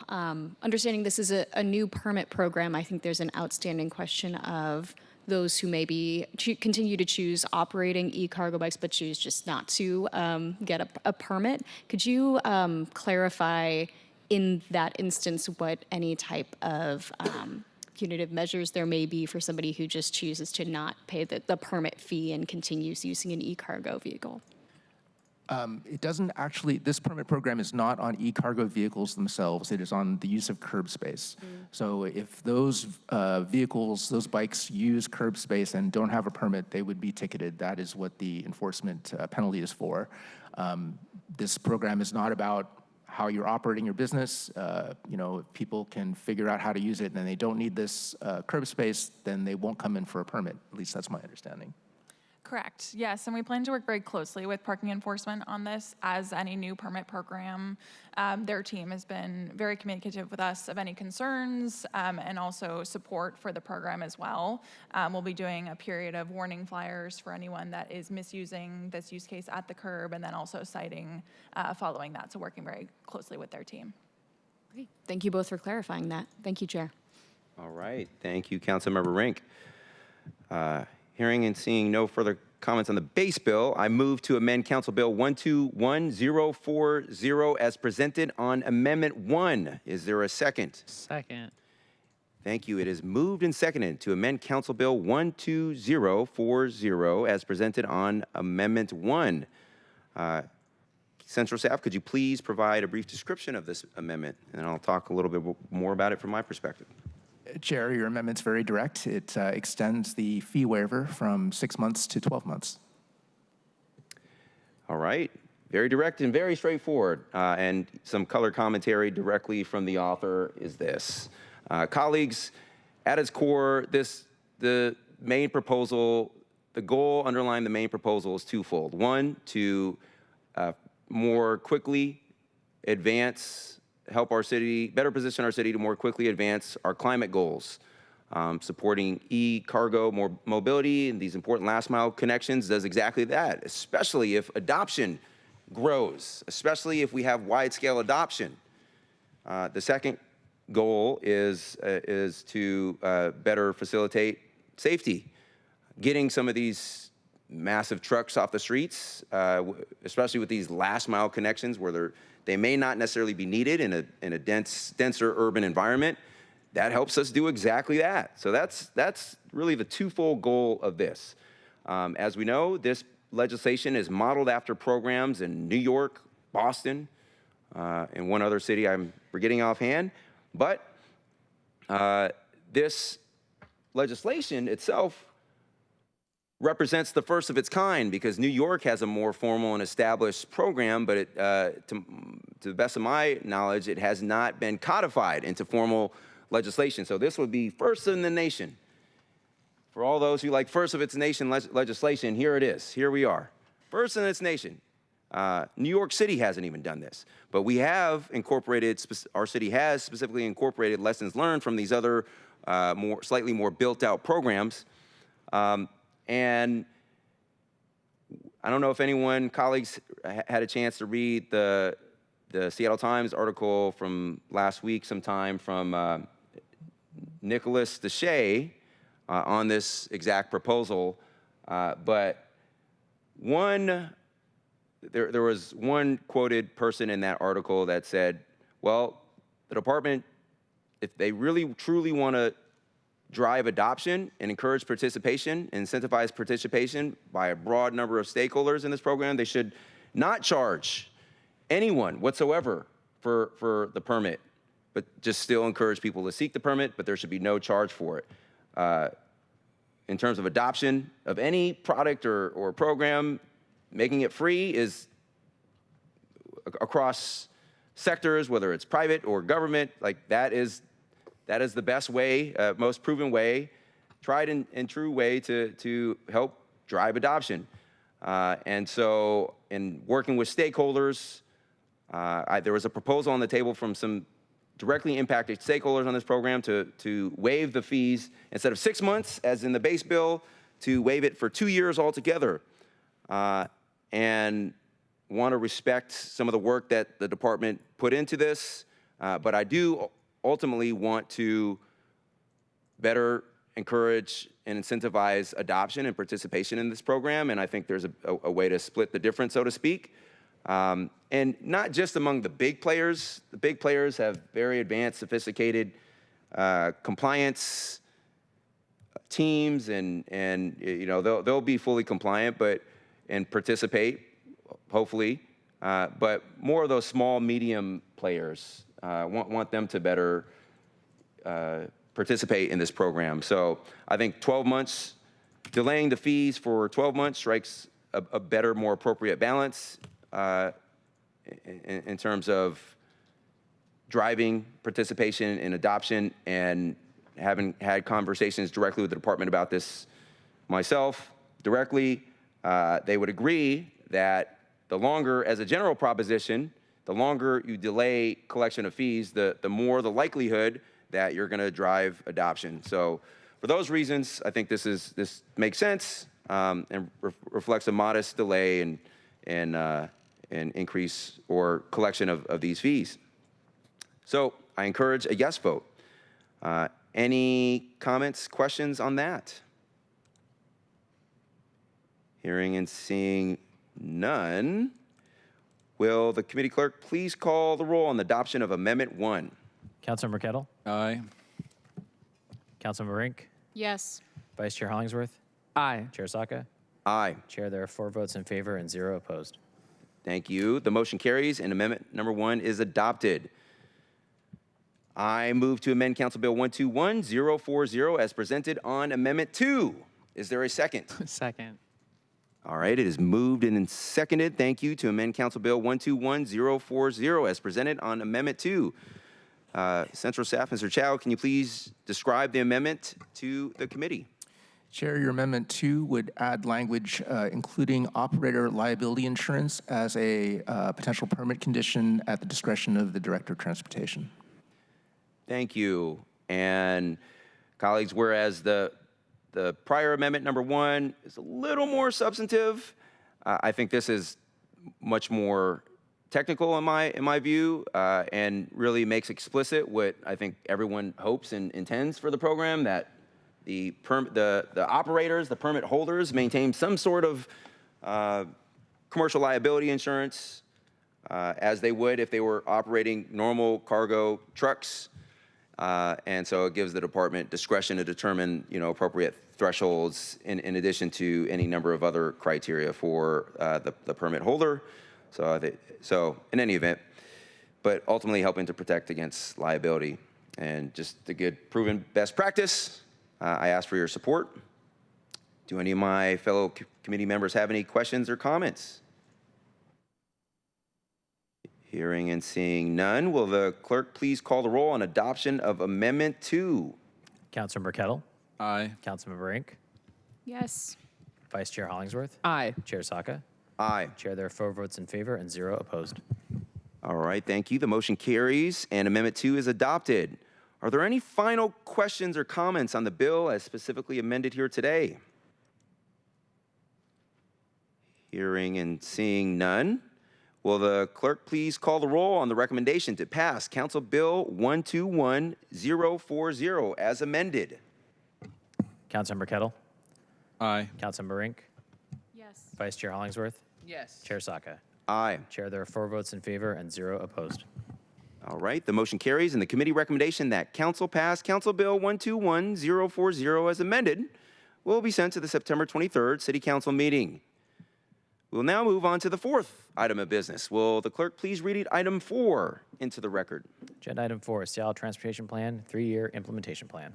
Understanding this is a new permit program, I think there's an outstanding question of those who maybe continue to choose operating e-cargo bikes, but choose just not to get a permit. Could you clarify in that instance what any type of punitive measures there may be for somebody who just chooses to not pay the permit fee and continues using an e-cargo vehicle? It doesn't actually, this permit program is not on e-cargo vehicles themselves. It is on the use of curb space. So if those vehicles, those bikes use curb space and don't have a permit, they would be ticketed. That is what the enforcement penalty is for. This program is not about how you're operating your business. You know, if people can figure out how to use it and they don't need this curb space, then they won't come in for a permit. At least that's my understanding. Correct. Yes, and we plan to work very closely with parking enforcement on this. As any new permit program, their team has been very communicative with us of any concerns and also support for the program as well. We'll be doing a period of warning flyers for anyone that is misusing this use case at the curb, and then also citing following that. So working very closely with their team. Great. Thank you both for clarifying that. Thank you, Chair. All right. Thank you, Councilmember Rink. Hearing and seeing no further comments on the base bill, I move to amend Council Bill 121040 as presented on Amendment 1. Is there a second? Second. Thank you. It is moved and seconded to amend Council Bill 12040 as presented on Amendment 1. Central Staff, could you please provide a brief description of this amendment? And I'll talk a little bit more about it from my perspective. Chair, your amendment's very direct. It extends the fee waiver from 6 months to 12 months. All right. Very direct and very straightforward. And some color commentary directly from the author is this. Colleagues, at its core, the main proposal, the goal underlying the main proposal is twofold. One, to more quickly help our city, better position our city to more quickly advance our climate goals. Supporting e-cargo more mobility and these important last mile connections does exactly that, especially if adoption grows, especially if we have wide scale adoption. The second goal is to better facilitate safety, getting some of these massive trucks off the streets, especially with these last mile connections where they may not necessarily be needed in a denser urban environment. That helps us do exactly that. So that's really the twofold goal of this. As we know, this legislation is modeled after programs in New York, Boston, and one other city I'm forgetting offhand. But this legislation itself represents the first of its kind because New York has a more formal and established program, but to the best of my knowledge, it has not been codified into formal legislation. So this would be first in the nation. For all those who like first of its nation legislation, here it is. Here we are. First in its nation. New York City hasn't even done this, but we have incorporated, our city has specifically incorporated lessons learned from these other slightly more built out programs. And I don't know if colleagues had a chance to read the Seattle Times article from last week sometime from Nicholas Deshay on this exact proposal. But there was one quoted person in that article that said, well, the department, if they really truly want to drive adoption and encourage participation, incentivize participation by a broad number of stakeholders in this program, they should not charge anyone whatsoever for the permit, but just still encourage people to seek the permit, but there should be no charge for it. In terms of adoption of any product or program, making it free is across sectors, whether it's private or government, like that is the best way, most proven way, tried and true way to help drive adoption. And so in working with stakeholders, there was a proposal on the table from some directly impacted stakeholders on this program to waive the fees instead of 6 months, as in the base bill, to waive it for 2 years altogether. And want to respect some of the work that the department put into this, but I do ultimately want to better encourage and incentivize adoption and participation in this program, and I think there's a way to split the difference, so to speak. And not just among the big players. The big players have very advanced, sophisticated compliance teams, and you know they'll be fully compliant, and participate, hopefully. But more of those small, medium players want them to better participate in this program. So I think 12 months, delaying the fees for 12 months strikes a better, more appropriate balance in terms of driving participation in adoption, and having had conversations directly with the department about this myself directly. They would agree that the longer, as a general proposition, the longer you delay collection of fees, the more the likelihood that you're going to drive adoption. So for those reasons, I think this makes sense, and reflects a modest delay and increase or collection of these fees. So I encourage a yes vote. Any comments, questions on that? Hearing and seeing none, will the committee clerk please call the roll on the adoption of Amendment 1? Councilmember Kettle? Aye. Councilmember Rink? Yes. Vice Chair Hollingsworth? Aye. Chair Saka? Aye. Chair, there are 4 votes in favor and 0 opposed. Thank you. The motion carries, and Amendment number 1 is adopted. I move to amend Council Bill 121040 as presented on Amendment 2. Is there a second? Second. All right, it is moved and seconded. Thank you, to amend Council Bill 121040 as presented on Amendment 2. Central Staff, Mr. Chow, can you please describe the amendment to the committee? Chair, your Amendment 2 would add language including operator liability insurance as a potential permit condition at the discretion of the Director of Transportation. Thank you. And colleagues, whereas the prior amendment number 1 is a little more substantive, I think this is much more technical in my view, and really makes explicit what I think everyone hopes and intends for the program, that the operators, the permit holders, maintain some sort of commercial liability insurance as they would if they were operating normal cargo trucks. And so it gives the department discretion to determine, appropriate thresholds in addition to any number of other criteria for the permit holder. So in any event, but ultimately helping to protect against liability, and just a good proven best practice. I ask for your support. Do any of my fellow committee members have any questions or comments? Hearing and seeing none, will the clerk please call the roll on adoption of Amendment 2? Councilmember Kettle? Aye. Councilmember Rink? Yes. Vice Chair Hollingsworth? Aye. Chair Saka? Aye. Chair, there are 4 votes in favor and 0 opposed. All right, thank you. The motion carries, and Amendment 2 is adopted. Are there any final questions or comments on the bill as specifically amended here today? Hearing and seeing none, will the clerk please call the roll on the recommendation to pass Council Bill 121040 as amended? Councilmember Kettle? Aye. Councilmember Rink? Yes. Vice Chair Hollingsworth? Yes. Chair Saka? Aye. Chair, there are 4 votes in favor and 0 opposed. All right, the motion carries, and the committee recommendation that Council pass Council Bill 121040 as amended will be sent to the September 23rd City Council meeting. We'll now move on to the 4th item of business. Will the clerk please read item 4 into the record? Agenda item 4, Seattle Transportation Plan, 3-year implementation plan.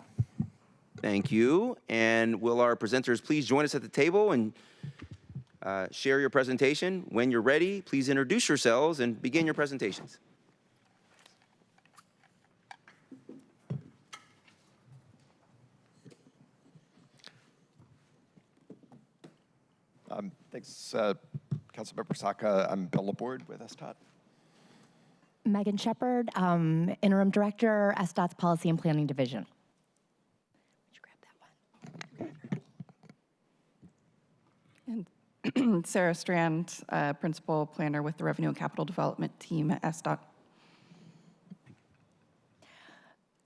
Thank you. And will our presenters please join us at the table and share your presentation? When you're ready, please introduce yourselves and begin your presentations. Thanks, Councilmember Saka. I'm Bill Laborde with STOT. Megan Shepard, Interim Director, SDOT's Policy and Planning Division. Would you grab that one? And Sarah Strand, Principal Planner with the Revenue and Capital Development Team at SDOT.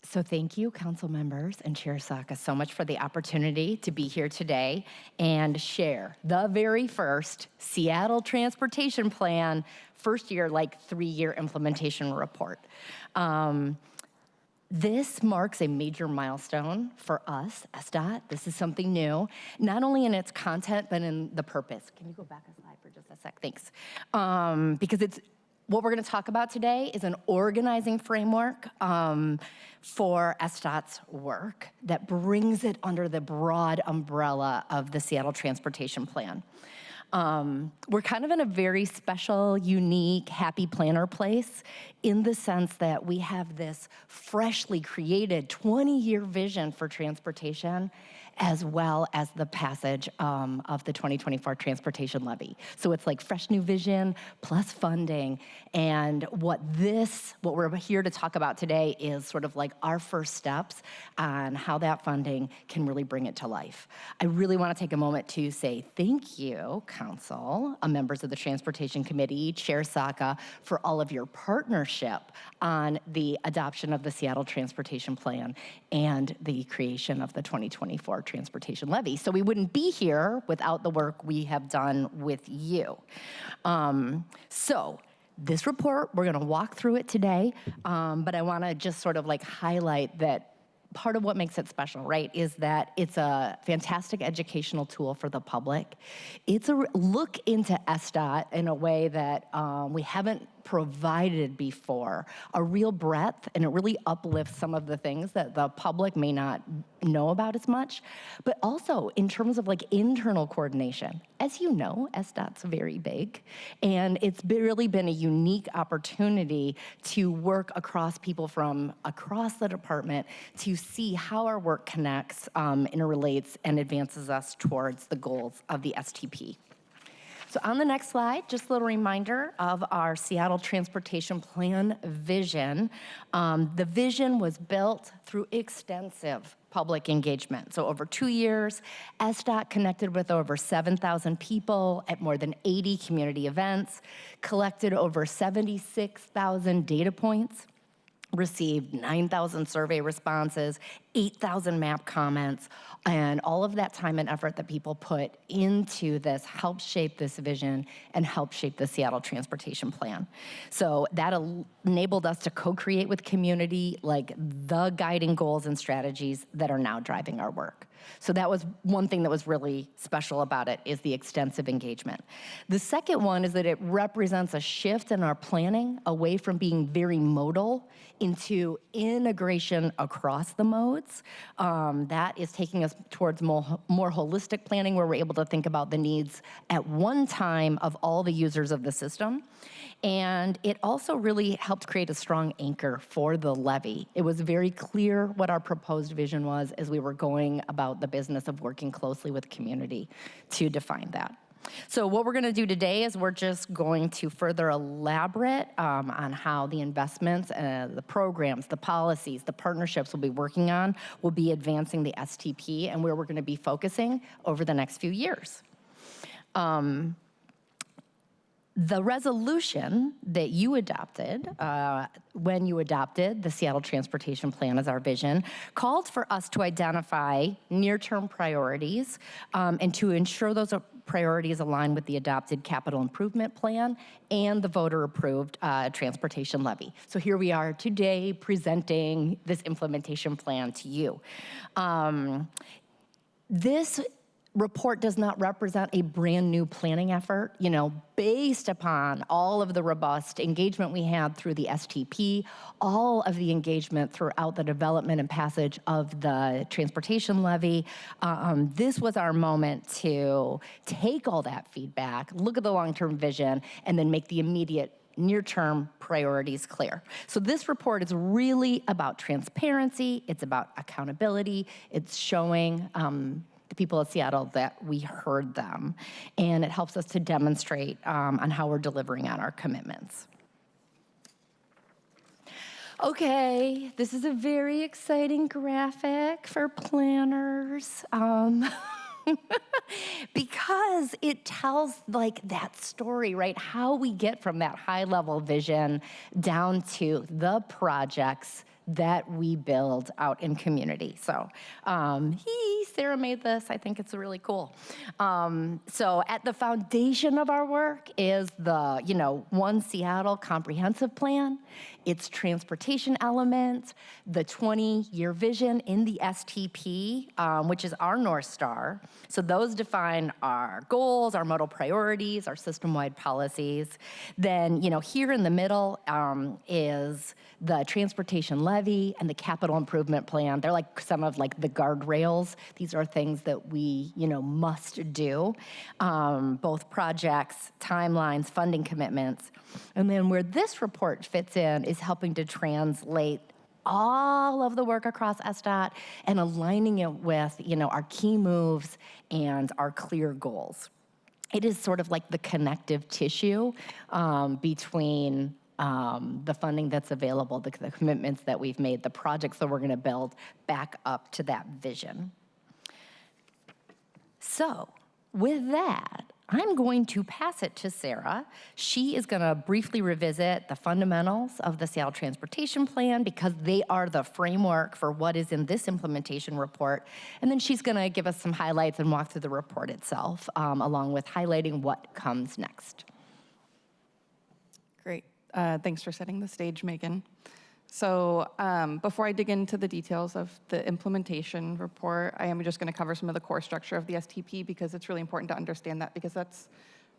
So thank you, council members and Chair Saka, so much for the opportunity to be here today and share the very first Seattle Transportation Plan, first year, like 3-year implementation report. This marks a major milestone for us, SDOT. This is something new, not only in its content, but in the purpose. Can you go back a slide for just a sec? Thanks. Because it's what we're going to talk about today is an organizing framework for SDOT's work that brings it under the broad umbrella of the Seattle Transportation Plan. We're kind of in a very special, unique, happy planner place in the sense that we have this freshly created 20-year vision for transportation, as well as the passage of the 2024 transportation levy. So it's like fresh new vision plus funding. And what we're here to talk about today is sort of like our first steps on how that funding can really bring it to life. I really want to take a moment to say thank you, Council, members of the Transportation Committee, Chair Saka, for all of your partnership on the adoption of the Seattle Transportation Plan and the creation of the 2024 transportation levy. So we wouldn't be here without the work we have done with you. So this report, we're gonna walk through it today, but I wanna just sort of like highlight that part of what makes it special, right, is that it's a fantastic educational tool for the public. It's a look into SDOT in a way that we haven't provided before, a real breadth, and it really uplifts some of the things that the public may not know about as much, but also in terms of like internal coordination. As you know, SDOT's very big, and it's really been a unique opportunity to work across people from across the department to see how our work connects, interrelates, and advances us towards the goals of the STP. So on the next slide, just a little reminder of our Seattle Transportation Plan vision. The vision was built through extensive public engagement. So over 2 years, SDOT connected with over 7,000 people at more than 80 community events, collected over 76,000 data points, received 9,000 survey responses, 8,000 map comments, and all of that time and effort that people put into this helped shape this vision and helped shape the Seattle Transportation Plan. So that enabled us to co-create with community like the guiding goals and strategies that are now driving our work. So that was one thing that was really special about it, is the extensive engagement. The second one is that it represents a shift in our planning away from being very modal into integration across the modes. That is taking us towards more holistic planning, where we're able to think about the needs at one time of all the users of the system. And it also really helped create a strong anchor for the levy. It was very clear what our proposed vision was as we were going about the business of working closely with community to define that. So what we're gonna do today is we're just going to further elaborate on how the investments, the programs, the policies, the partnerships we'll be working on will be advancing the STP and where we're gonna be focusing over the next few years. The resolution that you adopted when you adopted the Seattle Transportation Plan as our vision called for us to identify near-term priorities and to ensure those priorities align with the adopted capital improvement plan and the voter-approved transportation levy. So here we are today presenting this implementation plan to you. This report does not represent a brand new planning effort, based upon all of the robust engagement we had through the STP, all of the engagement throughout the development and passage of the transportation levy. This was our moment to take all that feedback, look at the long-term vision, and then make the immediate near-term priorities clear. So this report is really about transparency, it's about accountability, it's showing the people of Seattle that we heard them, and it helps us to demonstrate on how we're delivering on our commitments. Okay, this is a very exciting graphic for planners. Because it tells like that story, right? How we get from that high level vision down to the projects that we build out in community. So Sarah made this. I think it's really cool. So at the foundation of our work is the, One Seattle comprehensive plan, its transportation elements, the 20-year vision in the STP, which is our North Star. So those define our goals, our modal priorities, our system-wide policies. Then, here in the middle is the transportation levy and the capital improvement plan. They're like some of like the guardrails. These are things that we, must do. Both projects, timelines, funding commitments. And then where this report fits in is helping to translate all of the work across SDOT and aligning it with, our key moves and our clear goals. It is sort of like the connective tissue between the funding that's available, the commitments that we've made, the projects that we're going to build back up to that vision. So with that, I'm going to pass it to Sarah. She is going to briefly revisit the fundamentals of the Seattle Transportation Plan because they are the framework for what is in this implementation report. And then she's going to give us some highlights and walk through the report itself, along with highlighting what comes next. Great. Thanks for setting the stage, Megan. So before I dig into the details of the implementation report, I am just going to cover some of the core structure of the STP because it's really important to understand that because that's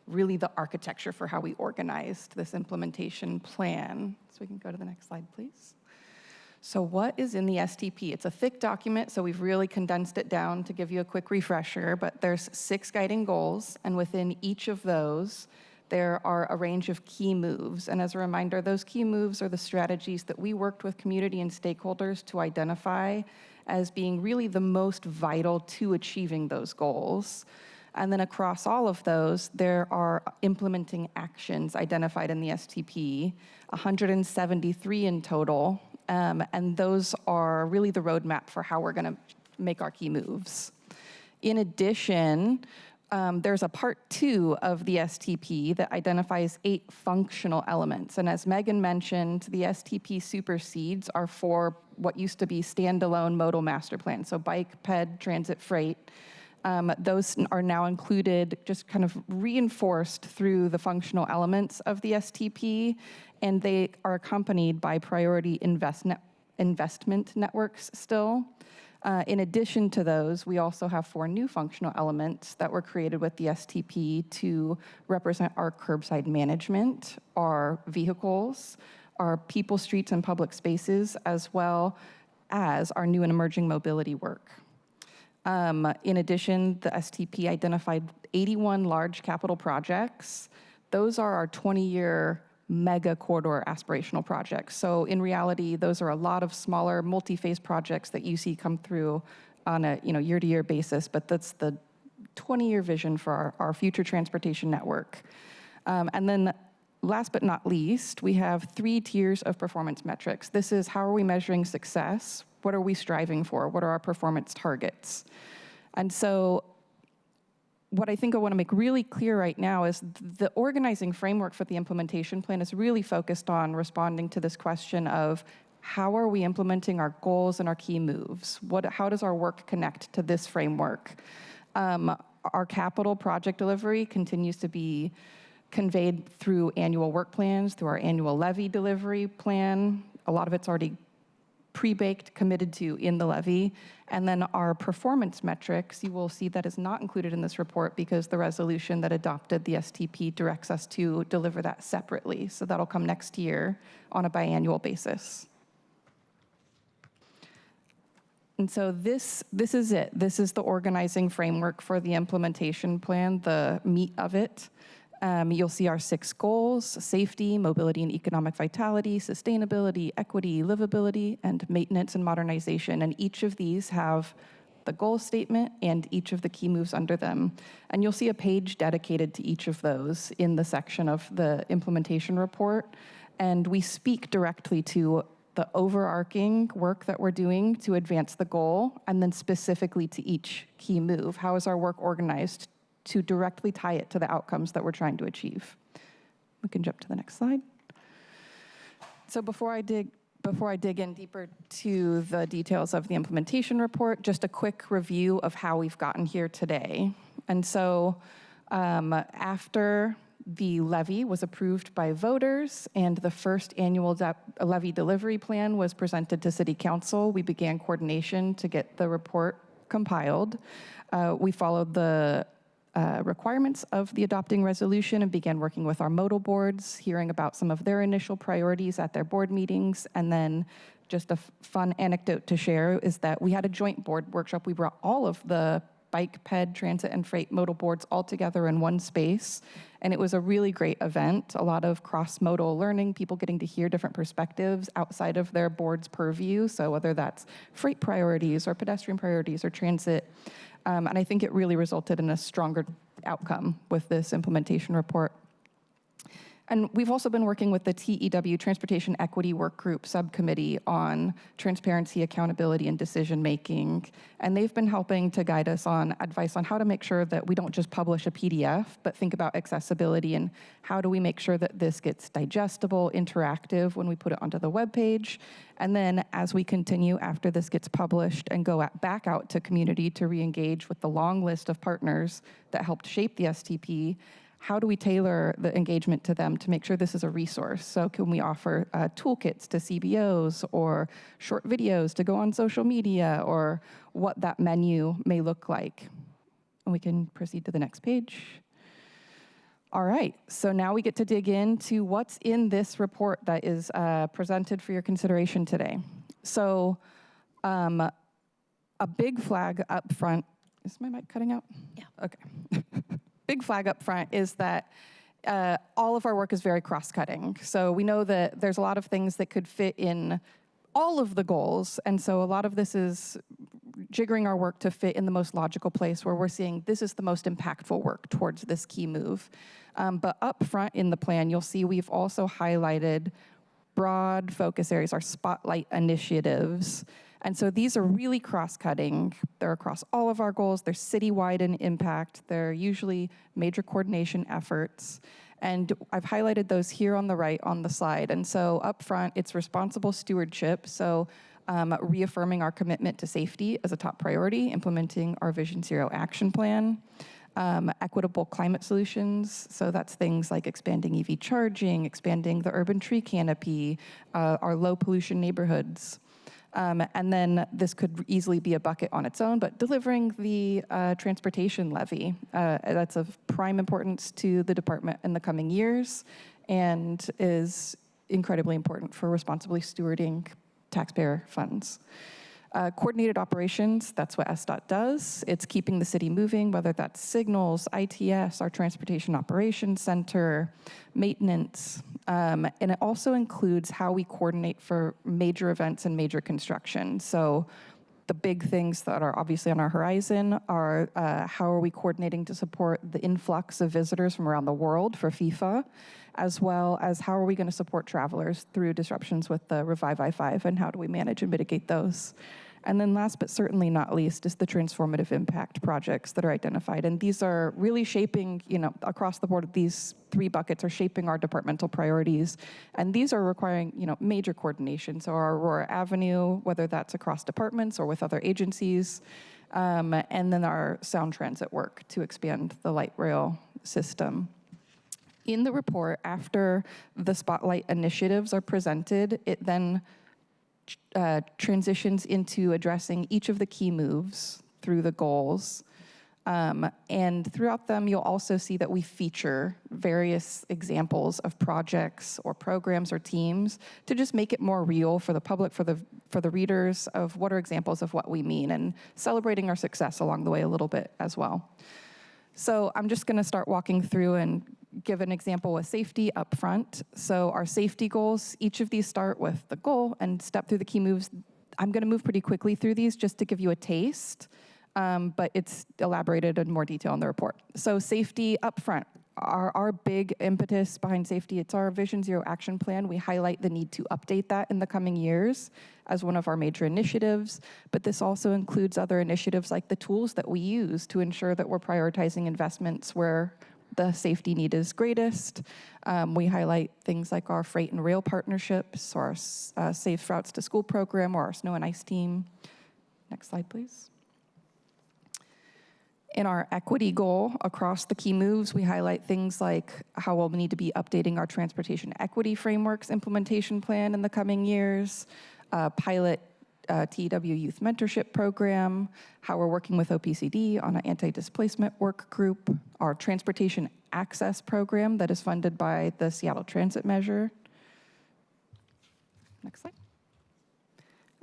really the architecture for how we organized this implementation plan. So we can go to the next slide, please. So what is in the STP? It's a thick document, so we've really condensed it down to give you a quick refresher, but there's 6 guiding goals, and within each of those, there are a range of key moves. And as a reminder, those key moves are the strategies that we worked with community and stakeholders to identify as being really the most vital to achieving those goals. And then across all of those, there are implementing actions identified in the STP, 173 in total. And those are really the roadmap for how we're going to make our key moves. In addition, there's a part 2 of the STP that identifies 8 functional elements. And as Megan mentioned, the STP supersedes our 4 what used to be standalone modal master plans. So bike, ped, transit, freight. Those are now included, just kind of reinforced through the functional elements of the STP, and they are accompanied by priority investment networks still. In addition to those, we also have 4 new functional elements that were created with the STP to represent our curbside management, our vehicles, our people, streets, and public spaces, as well as our new and emerging mobility work. In addition, the STP identified 81 large capital projects. Those are our 20-year mega corridor aspirational projects. So in reality, those are a lot of smaller multi-phase projects that you see come through on a year-to-year basis, but that's the 20-year vision for our future transportation network. And then last but not least, we have 3 tiers of performance metrics. This is how are we measuring success? What are we striving for? What are our performance targets? And so what I think I want to make really clear right now is the organizing framework for the implementation plan is really focused on responding to this question of how are we implementing our goals and our key moves? How does our work connect to this framework? Our capital project delivery continues to be conveyed through annual work plans, through our annual levy delivery plan. A lot of it's already pre-baked, committed to in the levy. And then our performance metrics, you will see that is not included in this report because the resolution that adopted the STP directs us to deliver that separately. So that'll come next year on a biannual basis. And so this is it. This is the organizing framework for the implementation plan, the meat of it. You'll see our 6 goals: safety, mobility and economic vitality, sustainability, equity, livability, and maintenance and modernization. And each of these have the goal statement and each of the key moves under them. And you'll see a page dedicated to each of those in the section of the implementation report. And we speak directly to the overarching work that we're doing to advance the goal, and then specifically to each key move. How is our work organized to directly tie it to the outcomes that we're trying to achieve? We can jump to the next slide. So before I dig in deeper to the details of the implementation report, just a quick review of how we've gotten here today. And so after the levy was approved by voters and the first annual levy delivery plan was presented to City Council, we began coordination to get the report compiled. We followed the requirements of the adopting resolution and began working with our modal boards, hearing about some of their initial priorities at their board meetings. And then just a fun anecdote to share is that we had a joint board workshop. We brought all of the bike, ped, transit, and freight modal boards all together in one space. And it was a really great event, a lot of cross-modal learning, people getting to hear different perspectives outside of their board's purview. So whether that's freight priorities or pedestrian priorities or transit. And I think it really resulted in a stronger outcome with this implementation report. And we've also been working with the TEW, Transportation Equity Work Group Subcommittee on transparency, accountability, and decision-making. And they've been helping to guide us on advice on how to make sure that we don't just publish a PDF, but think about accessibility and how do we make sure that this gets digestible, interactive when we put it onto the webpage. And then as we continue after this gets published and go back out to community to re-engage with the long list of partners that helped shape the STP, how do we tailor the engagement to them to make sure this is a resource? So can we offer toolkits to CBOs or short videos to go on social media, or what that menu may look like? And we can proceed to the next page. All right, so now we get to dig into what's in this report that is presented for your consideration today. So a big flag up front, is my mic cutting out? Yeah. Okay. Big flag up front is that all of our work is very cross-cutting. So we know that there's a lot of things that could fit in all of the goals, and so a lot of this is jiggering our work to fit in the most logical place where we're seeing this is the most impactful work towards this key move. But up front in the plan, you'll see we've also highlighted broad focus areas, our spotlight initiatives. And so these are really cross-cutting. They're across all of our goals. They're citywide in impact. They're usually major coordination efforts. And I've highlighted those here on the right on the slide. And so up front, it's responsible stewardship. So reaffirming our commitment to safety as a top priority, implementing our Vision Zero action plan. Equitable climate solutions, so that's things like expanding EV charging, expanding the urban tree canopy, our low pollution neighborhoods. And then this could easily be a bucket on its own, but delivering the transportation levy, that's of prime importance to the department in the coming years and is incredibly important for responsibly stewarding taxpayer funds. Coordinated operations, that's what SDOT does. It's keeping the city moving, whether that's signals, ITS, our Transportation Operations Center, maintenance. And it also includes how we coordinate for major events and major construction. So the big things that are obviously on our horizon are how are we coordinating to support the influx of visitors from around the world for FIFA, as well as how are we going to support travelers through disruptions with the Revive I-5 and how do we manage and mitigate those. And then last but certainly not least is the transformative impact projects that are identified. And these are really shaping, across the board, these three buckets are shaping our departmental priorities. And these are requiring, major coordination. So our Aurora Avenue, whether that's across departments or with other agencies, and then our sound transit work to expand the light rail system. In the report, after the spotlight initiatives are presented, it then transitions into addressing each of the key moves through the goals. And throughout them, you'll also see that we feature various examples of projects or programs or teams to just make it more real for the public, for the readers of what are examples of what we mean, and celebrating our success along the way a little bit as well. So I'm just gonna start walking through and give an example with safety up front. So our safety goals, each of these start with the goal and step through the key moves. I'm gonna move pretty quickly through these just to give you a taste, but it's elaborated in more detail in the report. So safety up front, our big impetus behind safety, it's our Vision Zero action plan. We highlight the need to update that in the coming years as one of our major initiatives, but this also includes other initiatives like the tools that we use to ensure that we're prioritizing investments where the safety need is greatest. We highlight things like our freight and rail partnerships, or our Safe Routes to School program, or our snow and ice team. Next slide, please. In our equity goal across the key moves, we highlight things like how we'll need to be updating our transportation equity frameworks implementation plan in the coming years, pilot TEW Youth Mentorship Program, how we're working with OPCD on an anti-displacement work group, our transportation access program that is funded by the Seattle Transit Measure. Next slide.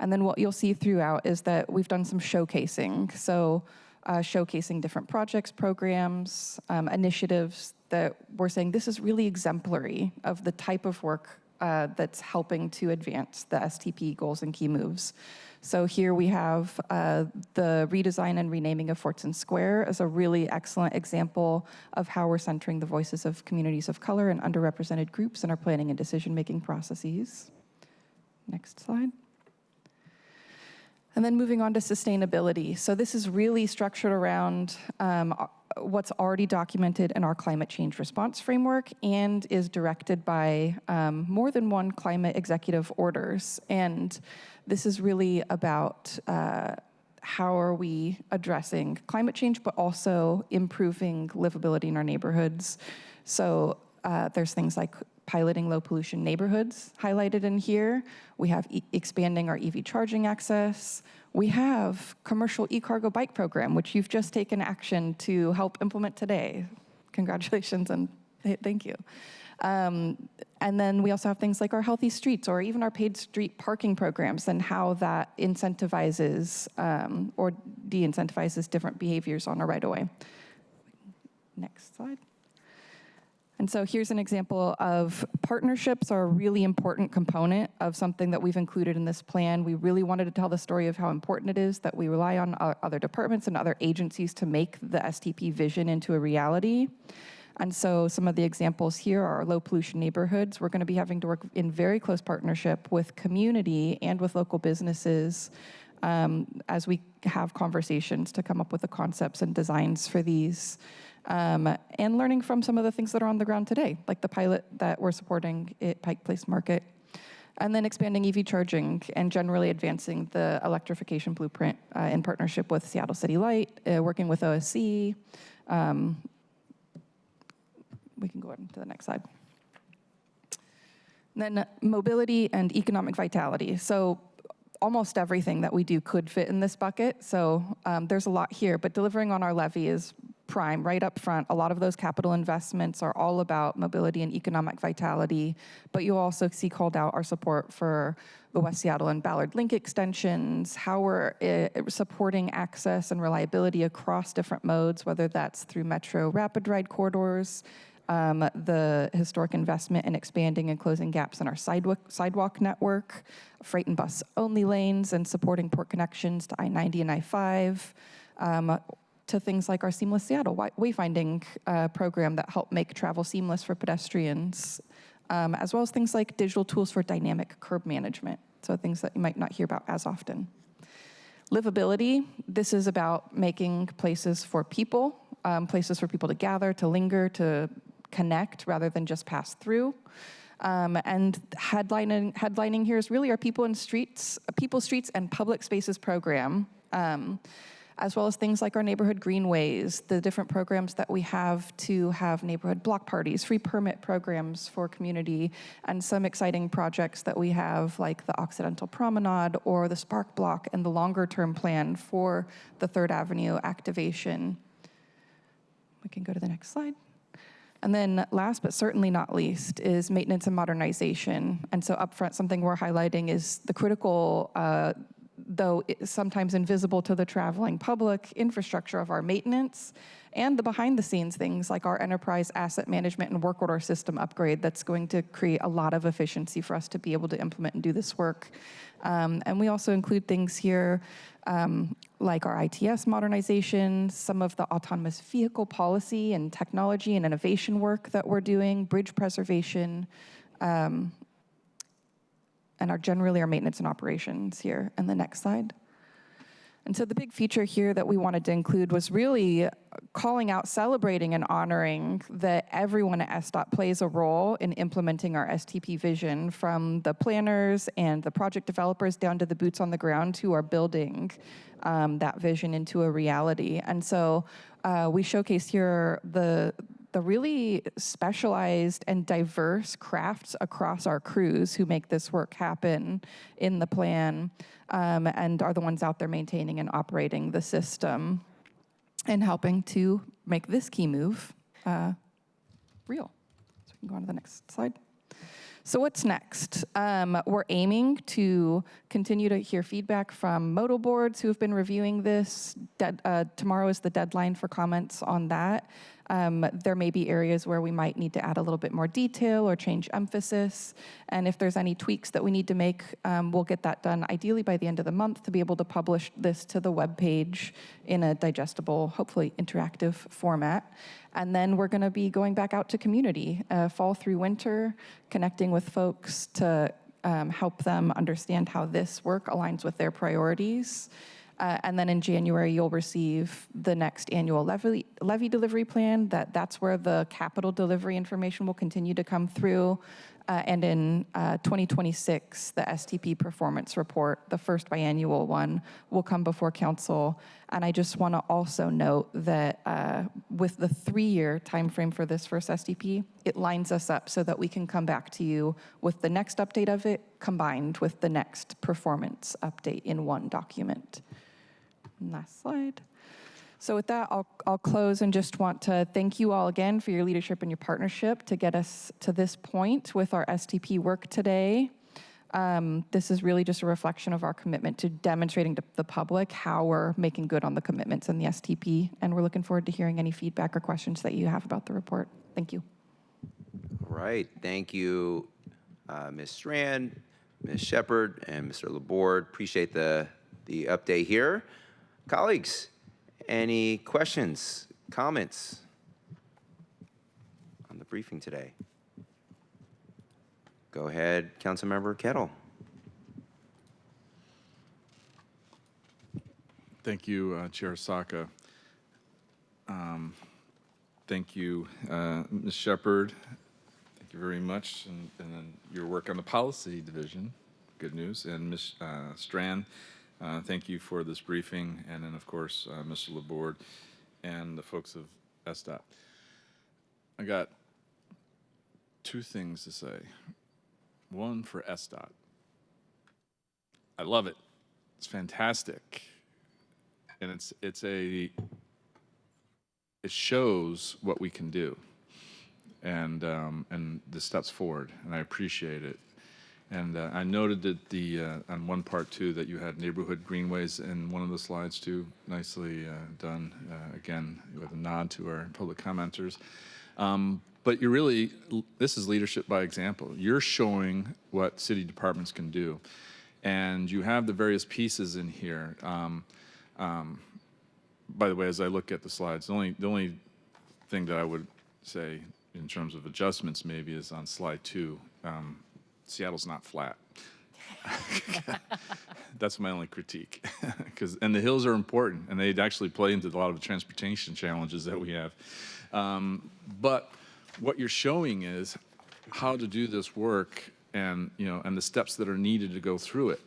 And then what you'll see throughout is that we've done some showcasing. So showcasing different projects, programs, initiatives that we're saying this is really exemplary of the type of work that's helping to advance the STP goals and key moves. So here we have the redesign and renaming of Fortson Square as a really excellent example of how we're centering the voices of communities of color and underrepresented groups in our planning and decision-making processes. Next slide. And then moving on to sustainability. So this is really structured around what's already documented in our climate change response framework and is directed by more than one climate executive orders. And this is really about how are we addressing climate change, but also improving livability in our neighborhoods. So there's things like piloting low pollution neighborhoods highlighted in here. We have expanding our EV charging access. We have commercial e-cargo bike program, which you've just taken action to help implement today. Congratulations and thank you. And then we also have things like our healthy streets or even our paid street parking programs and how that incentivizes or de-incentivizes different behaviors on a right-of-way. Next slide. And so here's an example of partnerships are a really important component of something that we've included in this plan. We really wanted to tell the story of how important it is that we rely on other departments and other agencies to make the STP vision into a reality. And so some of the examples here are low pollution neighborhoods. We're going to be having to work in very close partnership with community and with local businesses as we have conversations to come up with the concepts and designs for these. And learning from some of the things that are on the ground today, like the pilot that we're supporting at Pike Place Market. And then expanding EV charging and generally advancing the electrification blueprint in partnership with Seattle City Light, working with OSC. We can go on to the next slide. And then mobility and economic vitality. So almost everything that we do could fit in this bucket. So there's a lot here, but delivering on our levy is prime right up front. A lot of those capital investments are all about mobility and economic vitality, but you'll also see called out our support for the West Seattle and Ballard Link extensions, how we're supporting access and reliability across different modes, whether that's through metro rapid ride corridors, the historic investment in expanding and closing gaps in our sidewalk network, freight and bus only lanes, and supporting port connections to I-90 and I-5, to things like our Seamless Seattle wayfinding program that help make travel seamless for pedestrians, as well as things like digital tools for dynamic curb management, so things that you might not hear about as often. Livability, this is about making places for people to gather, to linger, to connect rather than just pass through. And headlining here is really our People Streets and Public Spaces program, as well as things like our neighborhood greenways, the different programs that we have to have neighborhood block parties, free permit programs for community, and some exciting projects that we have like the Occidental Promenade or the Spark Block and the longer term plan for the 3rd Avenue activation. We can go to the next slide. And then last but certainly not least is maintenance and modernization. And so upfront, something we're highlighting is the critical though sometimes invisible to the traveling public, infrastructure of our maintenance, and the behind the scenes things like our enterprise asset management and work order system upgrade that's going to create a lot of efficiency for us to be able to implement and do this work. And we also include things here like our ITS modernization, some of the autonomous vehicle policy and technology and innovation work that we're doing, bridge preservation, and generally our maintenance and operations here. And the next slide. And so the big feature here that we wanted to include was really calling out, celebrating, and honoring that everyone at SDOT plays a role in implementing our STP vision, from the planners and the project developers down to the boots on the ground who are building that vision into a reality. And so we showcase here the really specialized and diverse crafts across our crews who make this work happen in the plan, and are the ones out there maintaining and operating the system and helping to make this key move real. So we can go on to the next slide. So what's next? We're aiming to continue to hear feedback from modal boards who have been reviewing this. Tomorrow is the deadline for comments on that. There may be areas where we might need to add a little bit more detail or change emphasis. And if there's any tweaks that we need to make, we'll get that done ideally by the end of the month to be able to publish this to the webpage in a digestible, hopefully interactive format. And then we're going to be going back out to community, fall through winter, connecting with folks to help them understand how this work aligns with their priorities. And then in January, you'll receive the next annual levy delivery plan. That's where the capital delivery information will continue to come through. And in 2026, the STP performance report, the first biannual one, will come before council. And I just want to also note that with the 3-year timeframe for this first STP, it lines us up so that we can come back to you with the next update of it combined with the next performance update in one document. Last slide. So with that, I'll close and just want to thank you all again for your leadership and your partnership to get us to this point with our STP work today. This is really just a reflection of our commitment to demonstrating to the public how we're making good on the commitments in the STP, and we're looking forward to hearing any feedback or questions that you have about the report. Thank you. All right, thank you, Ms. Strand, Ms. Shepard, and Mr. Laborde. Appreciate the update here. Colleagues, any questions, comments on the briefing today? Go ahead, Councilmember Kettle. Thank you, Chair Saka. Thank you, Ms. Shepard. Thank you very much. And then your work on the policy division, good news. And Ms. Strand, thank you for this briefing. And then, of course, Mr. Laborde and the folks of SDOT. I got two things to say. One for SDOT. I love it. It's fantastic. And it shows what we can do, and the steps forward, and I appreciate it. And I noted that on one part too that you had neighborhood greenways in one of the slides too. Nicely done. Again, with a nod to our public commenters. But this is leadership by example. You're showing what city departments can do, and you have the various pieces in here. By the way, as I look at the slides, the only thing that I would say in terms of adjustments maybe is on slide 2. Seattle's not flat. That's my only critique. And the hills are important, and they actually play into a lot of the transportation challenges that we have. But what you're showing is how to do this work, and the steps that are needed to go through it.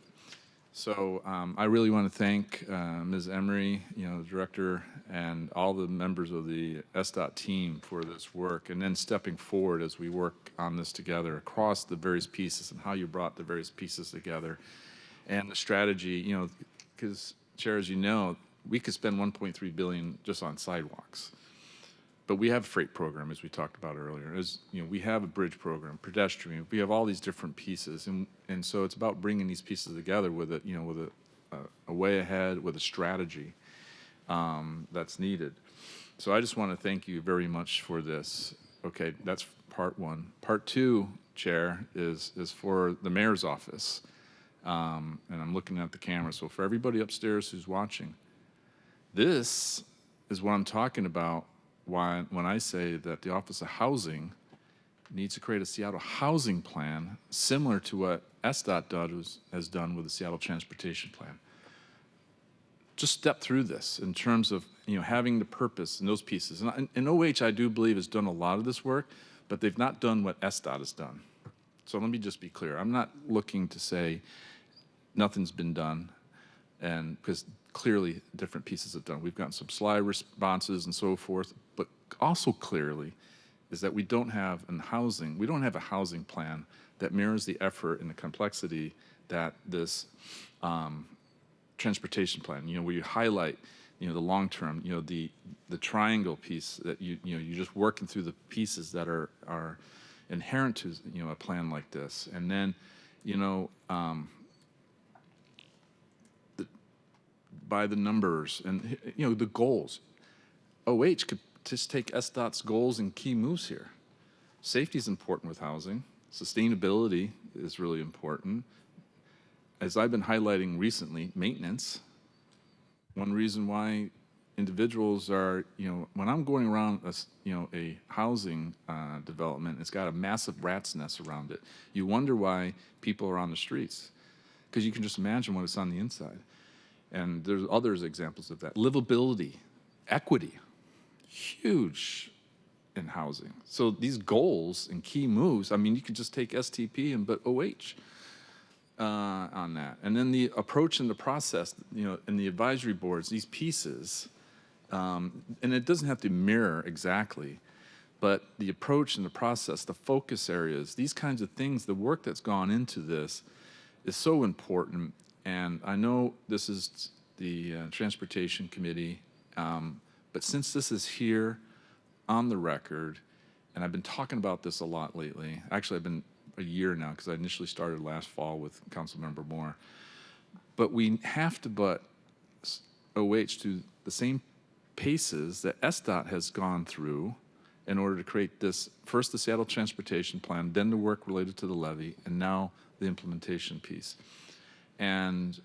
So I really want to thank Ms. Emery, the director, and all the members of the SDOT team for this work, and then stepping forward as we work on this together across the various pieces and how you brought the various pieces together, and the strategy. Because Chair, as you know, we could spend $1.3 billion just on sidewalks. But we have a freight program, as we talked about earlier. We have a bridge program, pedestrian. We have all these different pieces, and so it's about bringing these pieces together with a a way ahead with a strategy that's needed. So I just want to thank you very much for this. Okay, that's part one. Part two, Chair, is for the mayor's office. And I'm looking at the camera. So for everybody upstairs who's watching, this is what I'm talking about when I say that the Office of Housing needs to create a Seattle housing plan similar to what SDOT has done with the Seattle Transportation Plan. Just step through this in terms of having the purpose and those pieces. And OH, I do believe, has done a lot of this work, but they've not done what SDOT has done. So let me just be clear. I'm not looking to say nothing's been done, and because clearly different pieces have done. We've gotten some sly responses and so forth, but also clearly is that we don't have a housing plan that mirrors the effort and the complexity that this transportation plan, where you highlight, the long term, the triangle piece that you're just working through the pieces that are inherent to a plan like this, and then by the numbers and the goals. OH could just take SDOT's goals and key moves here. Safety is important with housing. Sustainability is really important. As I've been highlighting recently, maintenance. One reason why individuals are, when I'm going around a housing development, it's got a massive rat's nest around it. You wonder why people are on the streets, because you can just imagine what it's on the inside. And there's other examples of that. Livability, equity, huge in housing. So these goals and key moves, I mean, you could just take STP and but OH on that. And then the approach and the process, and the advisory boards, these pieces, and it doesn't have to mirror exactly, but the approach and the process, the focus areas, these kinds of things, the work that's gone into this is so important. And I know this is the Transportation Committee, but since this is here on the record, and I've been talking about this a lot lately, actually I've been a year now because I initially started last fall with Councilmember Moore, but we have to put OH to the same paces that SDOT has gone through in order to create this, first the Seattle Transportation Plan, then the work related to the levy, and now the implementation piece. And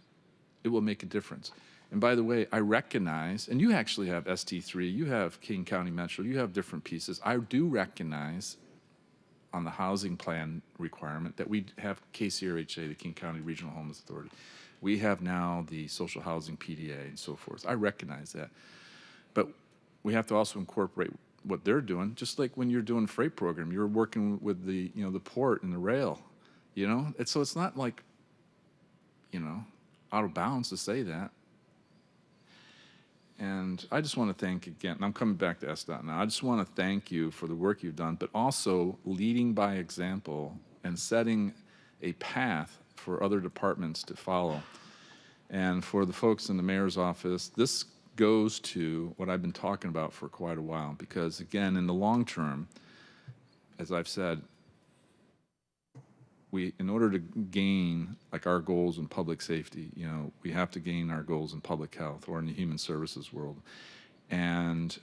it will make a difference. And by the way, I recognize, and you actually have ST3, you have King County Metro, you have different pieces. I do recognize on the housing plan requirement that we have KCRHA, the King County Regional Homeless Authority. We have now the social housing PDA and so forth. I recognize that. But we have to also incorporate what they're doing, just like when you're doing a freight program, you're working with the, the port and the rail, And so it's not like, out of bounds to say that. And I just want to thank again, and I'm coming back to SDOT now, I just want to thank you for the work you've done, but also leading by example and setting a path for other departments to follow. And for the folks in the mayor's office, this goes to what I've been talking about for quite a while, because again, in the long term, as I've said, in order to gain like our goals in public safety, we have to gain our goals in public health or in the human services world. And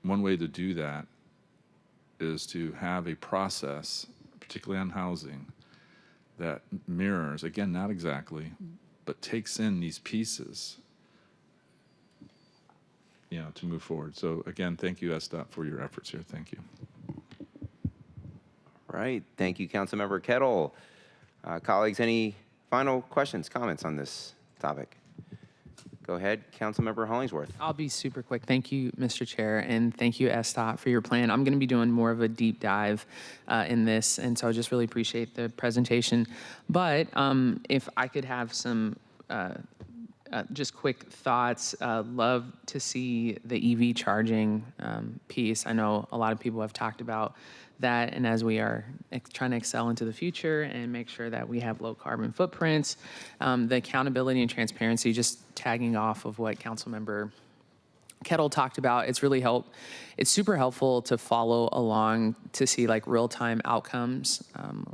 one way to do that is to have a process, particularly on housing, that mirrors, again, not exactly, but takes in these pieces, to move forward. So again, thank you, SDOT, for your efforts here. Thank you. Right. Thank you, Councilmember Kettle. Colleagues, any final questions, comments on this topic? Go ahead, Councilmember Hollingsworth. I'll be super quick. Thank you, Mr. Chair, and thank you, SDOT, for your plan. I'm going to be doing more of a deep dive in this, and so I just really appreciate the presentation. But if I could have some just quick thoughts, love to see the EV charging piece. I know a lot of people have talked about that, and as we are trying to excel into the future and make sure that we have low carbon footprints, the accountability and transparency, just tagging off of what Councilmember Kettle talked about, it's super helpful to follow along to see like real-time outcomes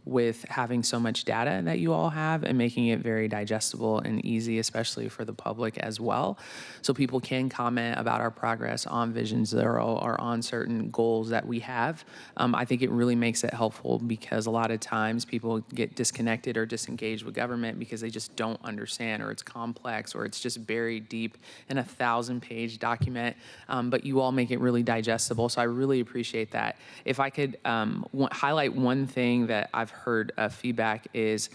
with having so much data that you all have and making it very digestible and easy, especially for the public as well. So people can comment about our progress on Vision Zero or on certain goals that we have. I think it really makes it helpful because a lot of times people get disconnected or disengaged with government because they just don't understand, or it's complex, or it's just buried deep in a 1,000-page document, but you all make it really digestible, so I really appreciate that. If I could highlight one thing that I've heard feedback is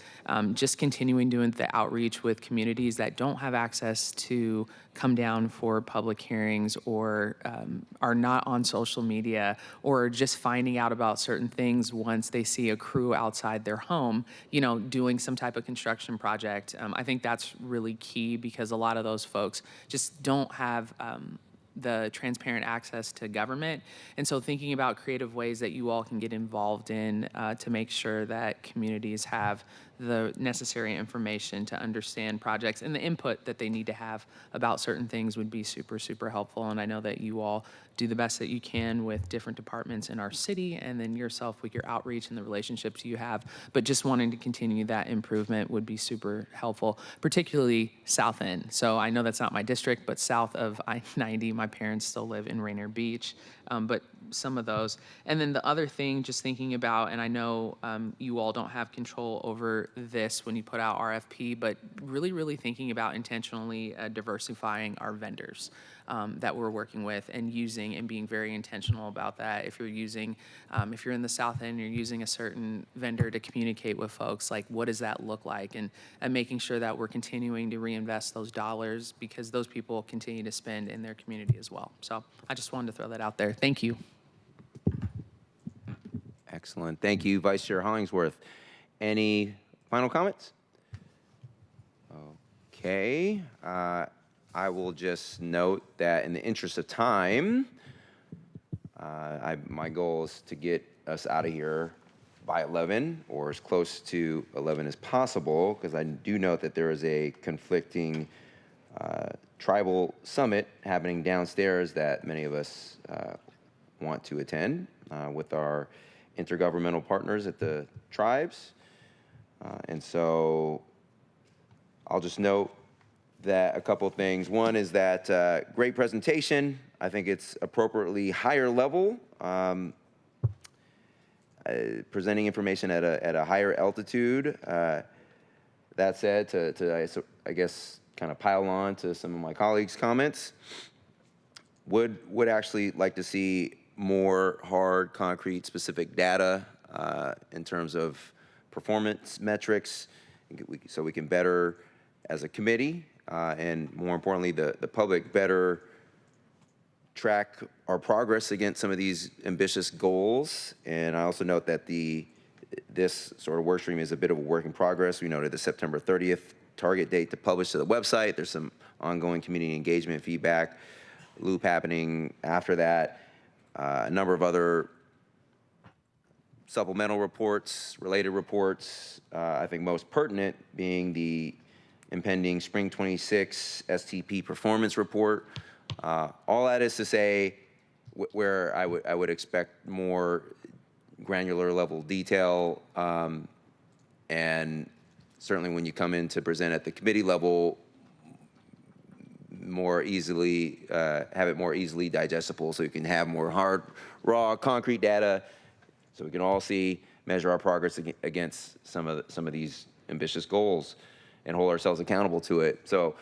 just continuing doing the outreach with communities that don't have access to come down for public hearings or are not on social media, or just finding out about certain things once they see a crew outside their home, you know, doing some type of construction project. I think that's really key because a lot of those folks just don't have the transparent access to government. And so thinking about creative ways that you all can get involved in to make sure that communities have the necessary information to understand projects and the input that they need to have about certain things would be super, super helpful. And I know that you all do the best that you can with different departments in our city, and then yourself with your outreach and the relationships you have. But just wanting to continue that improvement would be super helpful, particularly South End. So I know that's not my district, but south of I-90, my parents still live in Rainier Beach, but some of those. And then the other thing, just thinking about, and I know you all don't have control over this when you put out RFP, but really, really thinking about intentionally diversifying our vendors that we're working with and using and being very intentional about that. If you're using, if you're in the South End, you're using a certain vendor to communicate with folks, like what does that look like? And making sure that we're continuing to reinvest those dollars because those people continue to spend in their community as well. So I just wanted to throw that out there. Thank you. Excellent. Thank you, Vice Chair Hollingsworth. Any final comments? Okay. I will just note that in the interest of time, my goal is to get us out of here by 11 or as close to 11 as possible, because I do note that there is a conflicting tribal summit happening downstairs that many of us want to attend with our intergovernmental partners at the tribes. And so I'll just note that a couple of things. One is that great presentation. I think it's appropriately higher level, presenting information at a higher altitude. That said, I guess kind of pile on to some of my colleagues' comments, would actually like to see more hard, concrete, specific data in terms of performance metrics, so we can better, as a committee, and more importantly, the public better track our progress against some of these ambitious goals. And I also note that this sort of work stream is a bit of a work in progress. We noted the September 30th target date to publish to the website. There's some ongoing community engagement feedback loop happening after that. A number of other supplemental reports, related reports, I think most pertinent being the impending Spring 26 STP performance report. All that is to say, where I would expect more granular level detail, and certainly when you come in to present at the committee level, more easily, have it more easily digestible, so you can have more hard, raw, concrete data, so we can all see, measure our progress against some of these ambitious goals, and hold ourselves accountable to it. So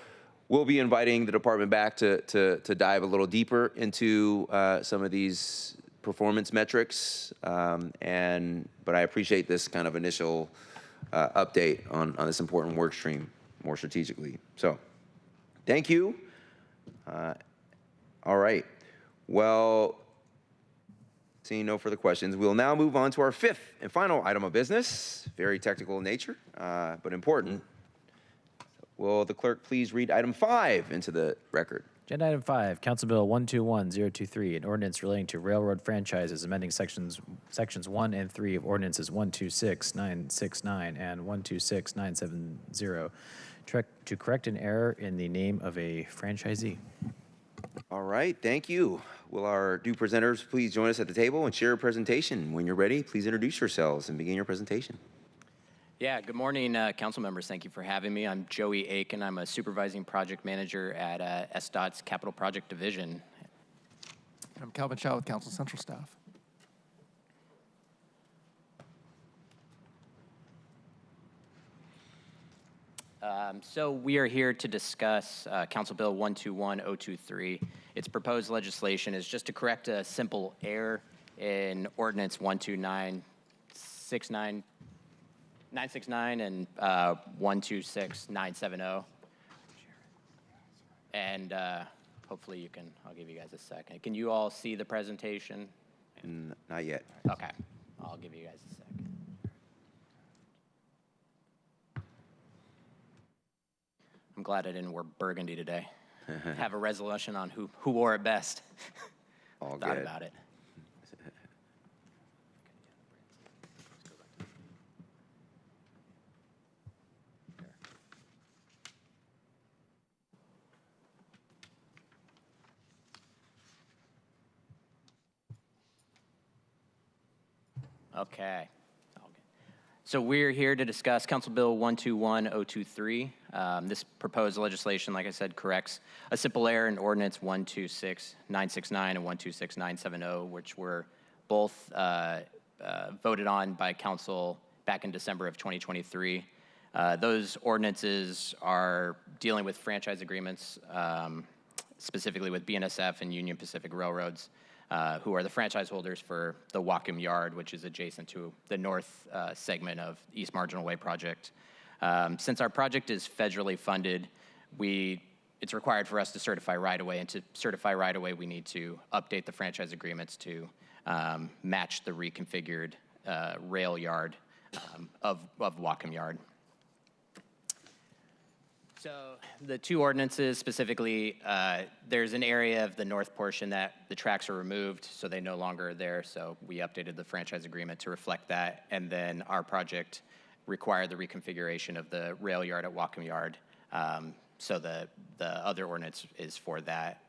we'll be inviting the department back to dive a little deeper into some of these performance metrics, but I appreciate this kind of initial update on this important work stream more strategically. So thank you. All right. Well, seeing no further questions, we'll now move on to our fifth and final item of business, very technical in nature, but important. Will the clerk please read item 5 into the record? Agenda item 5, Council Bill 121023, an ordinance relating to railroad franchises, amending sections 1 and 3 of ordinances 126969 and 126970 to correct an error in the name of a franchisee. All right, thank you. Will our due presenters please join us at the table and share a presentation? When you're ready, please introduce yourselves and begin your presentation. Yeah, good morning, council members. Thank you for having me. I'm Joey Aiken. I'm a supervising project manager at SDOT's Capital Project Division. I'm Calvin Shaw with Council Central Staff. So we are here to discuss Council Bill 121023. Its proposed legislation is just to correct a simple error in Ordinance 129669 and 126970. And hopefully you can, I'll give you guys a second. Can you all see the presentation? Not yet. Okay, I'll give you guys a second. I'm glad I didn't wear burgundy today. Have a resolution on who wore it best. All Thought good. about it. Okay. So we're here to discuss Council Bill 121023. This proposed legislation, like I said, corrects a simple error in Ordinance 126969 and 126970, which were both voted on by Council back in December of 2023. Those ordinances are dealing with franchise agreements, specifically with BNSF and Union Pacific Railroads, who are the franchise holders for the Wacom Yard, which is adjacent to the north segment of East Marginal Way project. Since our project is federally funded, it's required for us to certify right-of-way, and to certify right-of-way, we need to update the franchise agreements to match the reconfigured rail yard of Wacom Yard. So the two ordinances specifically, there's an area of the north portion that the tracks are removed, so they no longer are there. So we updated the franchise agreement to reflect that. And then our project required the reconfiguration of the rail yard at Wacom Yard. So the other ordinance is for that.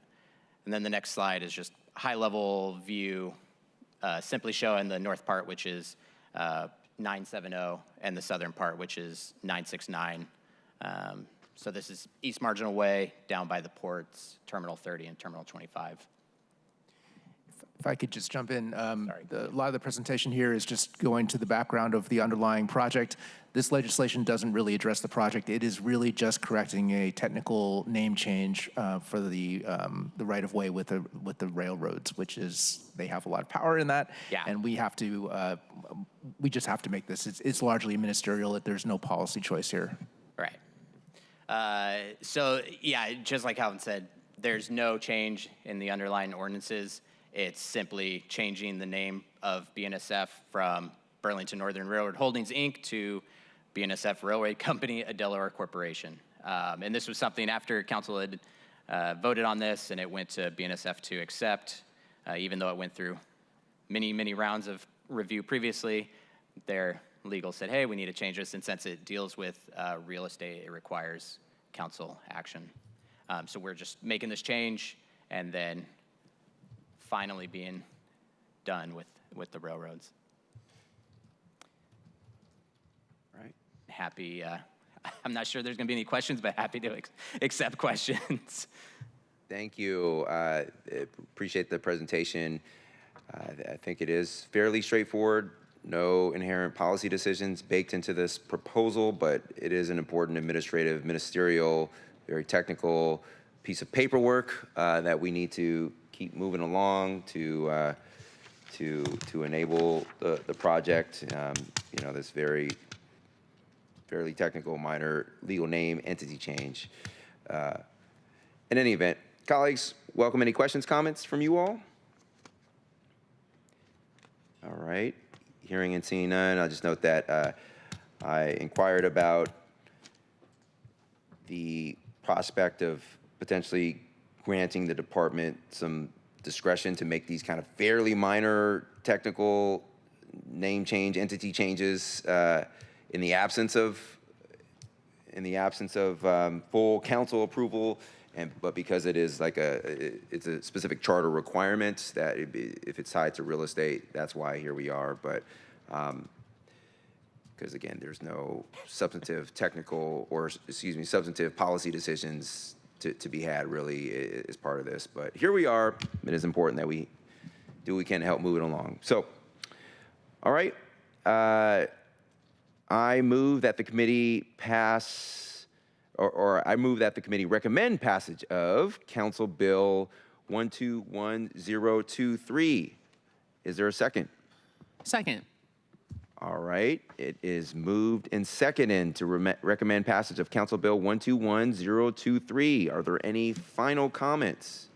And then the next slide is just high-level view, simply showing the north part, which is 970, and the southern part, which is 969. So this is East Marginal Way, down by the ports, Terminal 30 and Terminal 25. If I could just jump in, a lot of the presentation here is just going to the background of the underlying project. This legislation doesn't really address the project. It is really just correcting a technical name change for the right-of-way with the railroads, which is, they have a lot of power in that. Yeah. And we have to, we just have to make this. It's largely ministerial. There's no policy choice here. Right. So yeah, just like Calvin said, there's no change in the underlying ordinances. It's simply changing the name of BNSF from Burlington Northern Railroad Holdings, Inc. to BNSF Railway Company, a Delaware corporation. And this was something after council had voted on this, and it went to BNSF to accept, even though it went through many rounds of review previously. Their legal said, hey, we need to change this, and since it deals with real estate, it requires council action. So we're just making this change and then finally being done with the railroads. Right. Happy, I'm not sure there's gonna be any questions, but happy to accept questions. Thank you. Appreciate the presentation. I think it is fairly straightforward. No inherent policy decisions baked into this proposal, but it is an important administrative, ministerial, very technical piece of paperwork that we need to keep moving along to enable the project. You know, this fairly technical, minor legal name entity change. In any event, colleagues, welcome any questions, comments from you all? All right. Hearing and seeing none, I'll just note that I inquired about the prospect of potentially granting the department some discretion to make these kind of fairly minor technical name change, entity changes in the absence of full council approval. but because it is like it's a specific charter requirement that if it's tied to real estate, that's why here we are. But because again, there's no substantive technical or substantive policy decisions to be had really as part of this. But here we are. It is important that we do what we can to help move it along. So, all right. I move that the committee pass, or I move that the committee recommend passage of Council Bill 121023. Is there a second? Second. All right. It is moved and seconded to recommend passage of Council Bill 121023. Are there any final comments?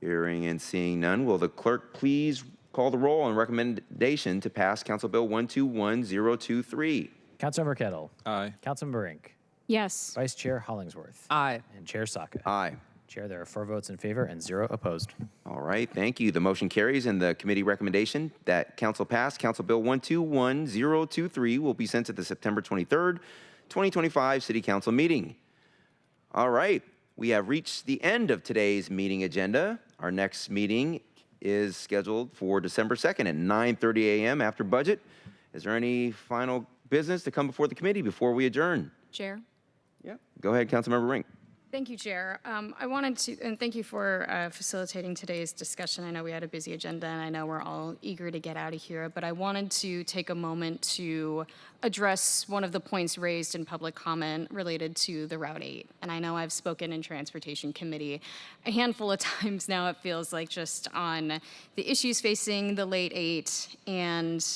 Hearing and seeing none, will the clerk please call the roll on recommendation to pass Council Bill 121023? Councilmember Kettle. Aye. Councilmember Rink. Yes. Vice Chair Hollingsworth. Aye. And Chair Saka. Aye. Chair, there are 4 votes in favor and 0 opposed. All right, thank you. The motion carries, and the committee recommendation that council pass Council Bill 121023 will be sent to the September 23rd, 2025 City Council meeting. All right, we have reached the end of today's meeting agenda. Our next meeting is scheduled for December 2nd at 9:30 a.m. after budget. Is there any final business to come before the committee before we adjourn? Chair. Yeah. Go ahead, Councilmember Rink. Thank you, Chair. I wanted to, and thank you for facilitating today's discussion. I know we had a busy agenda, and I know we're all eager to get out of here, but I wanted to take a moment to address one of the points raised in public comment related to the Route 8. And I know I've spoken in Transportation Committee a handful of times now, it feels like, just on the issues facing the late 8, and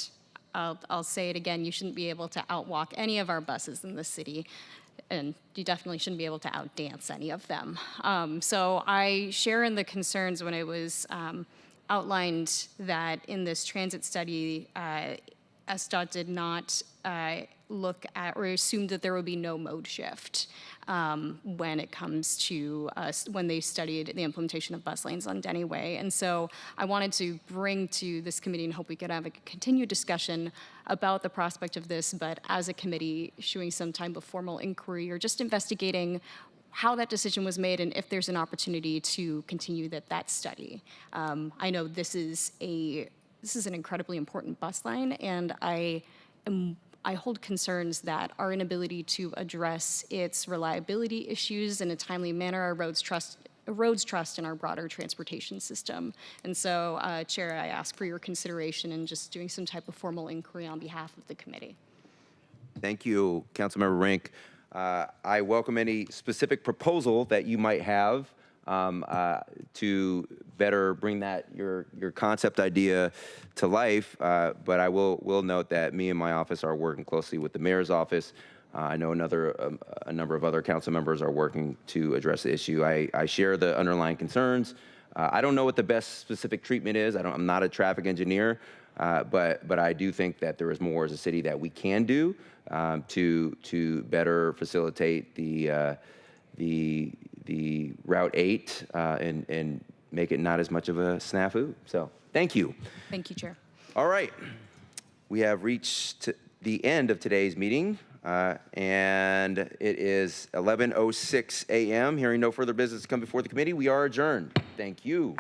I'll say it again, you shouldn't be able to outwalk any of our buses in the city. And you definitely shouldn't be able to outdance any of them. So I share in the concerns when it was outlined that in this transit study, SDOT did not look at or assume that there would be no mode shift when it comes to when they studied the implementation of bus lanes on Denny Way. And so I wanted to bring to this committee and hope we could have a continued discussion about the prospect of this, but as a committee issuing some type of formal inquiry or just investigating how that decision was made and if there's an opportunity to continue that study. I know this is an incredibly important bus line, and I hold concerns that our inability to address its reliability issues in a timely manner erodes trust in our broader transportation system. And so, Chair, I ask for your consideration in just doing some type of formal inquiry on behalf of the committee. Thank you, Councilmember Rink. I welcome any specific proposal that you might have to better bring your concept idea to life. But I will note that me and my office are working closely with the mayor's office. I know a number of other council members are working to address the issue. I share the underlying concerns. I don't know what the best specific treatment is. I'm not a traffic engineer, but I do think that there is more as a city that we can do to better facilitate the Route 8 and make it not as much of a snafu. So thank you. Thank you, Chair. All right. We have reached the end of today's meeting, and it is 11:06 a.m. Hearing no further business to come before the committee, we are adjourned. Thank you.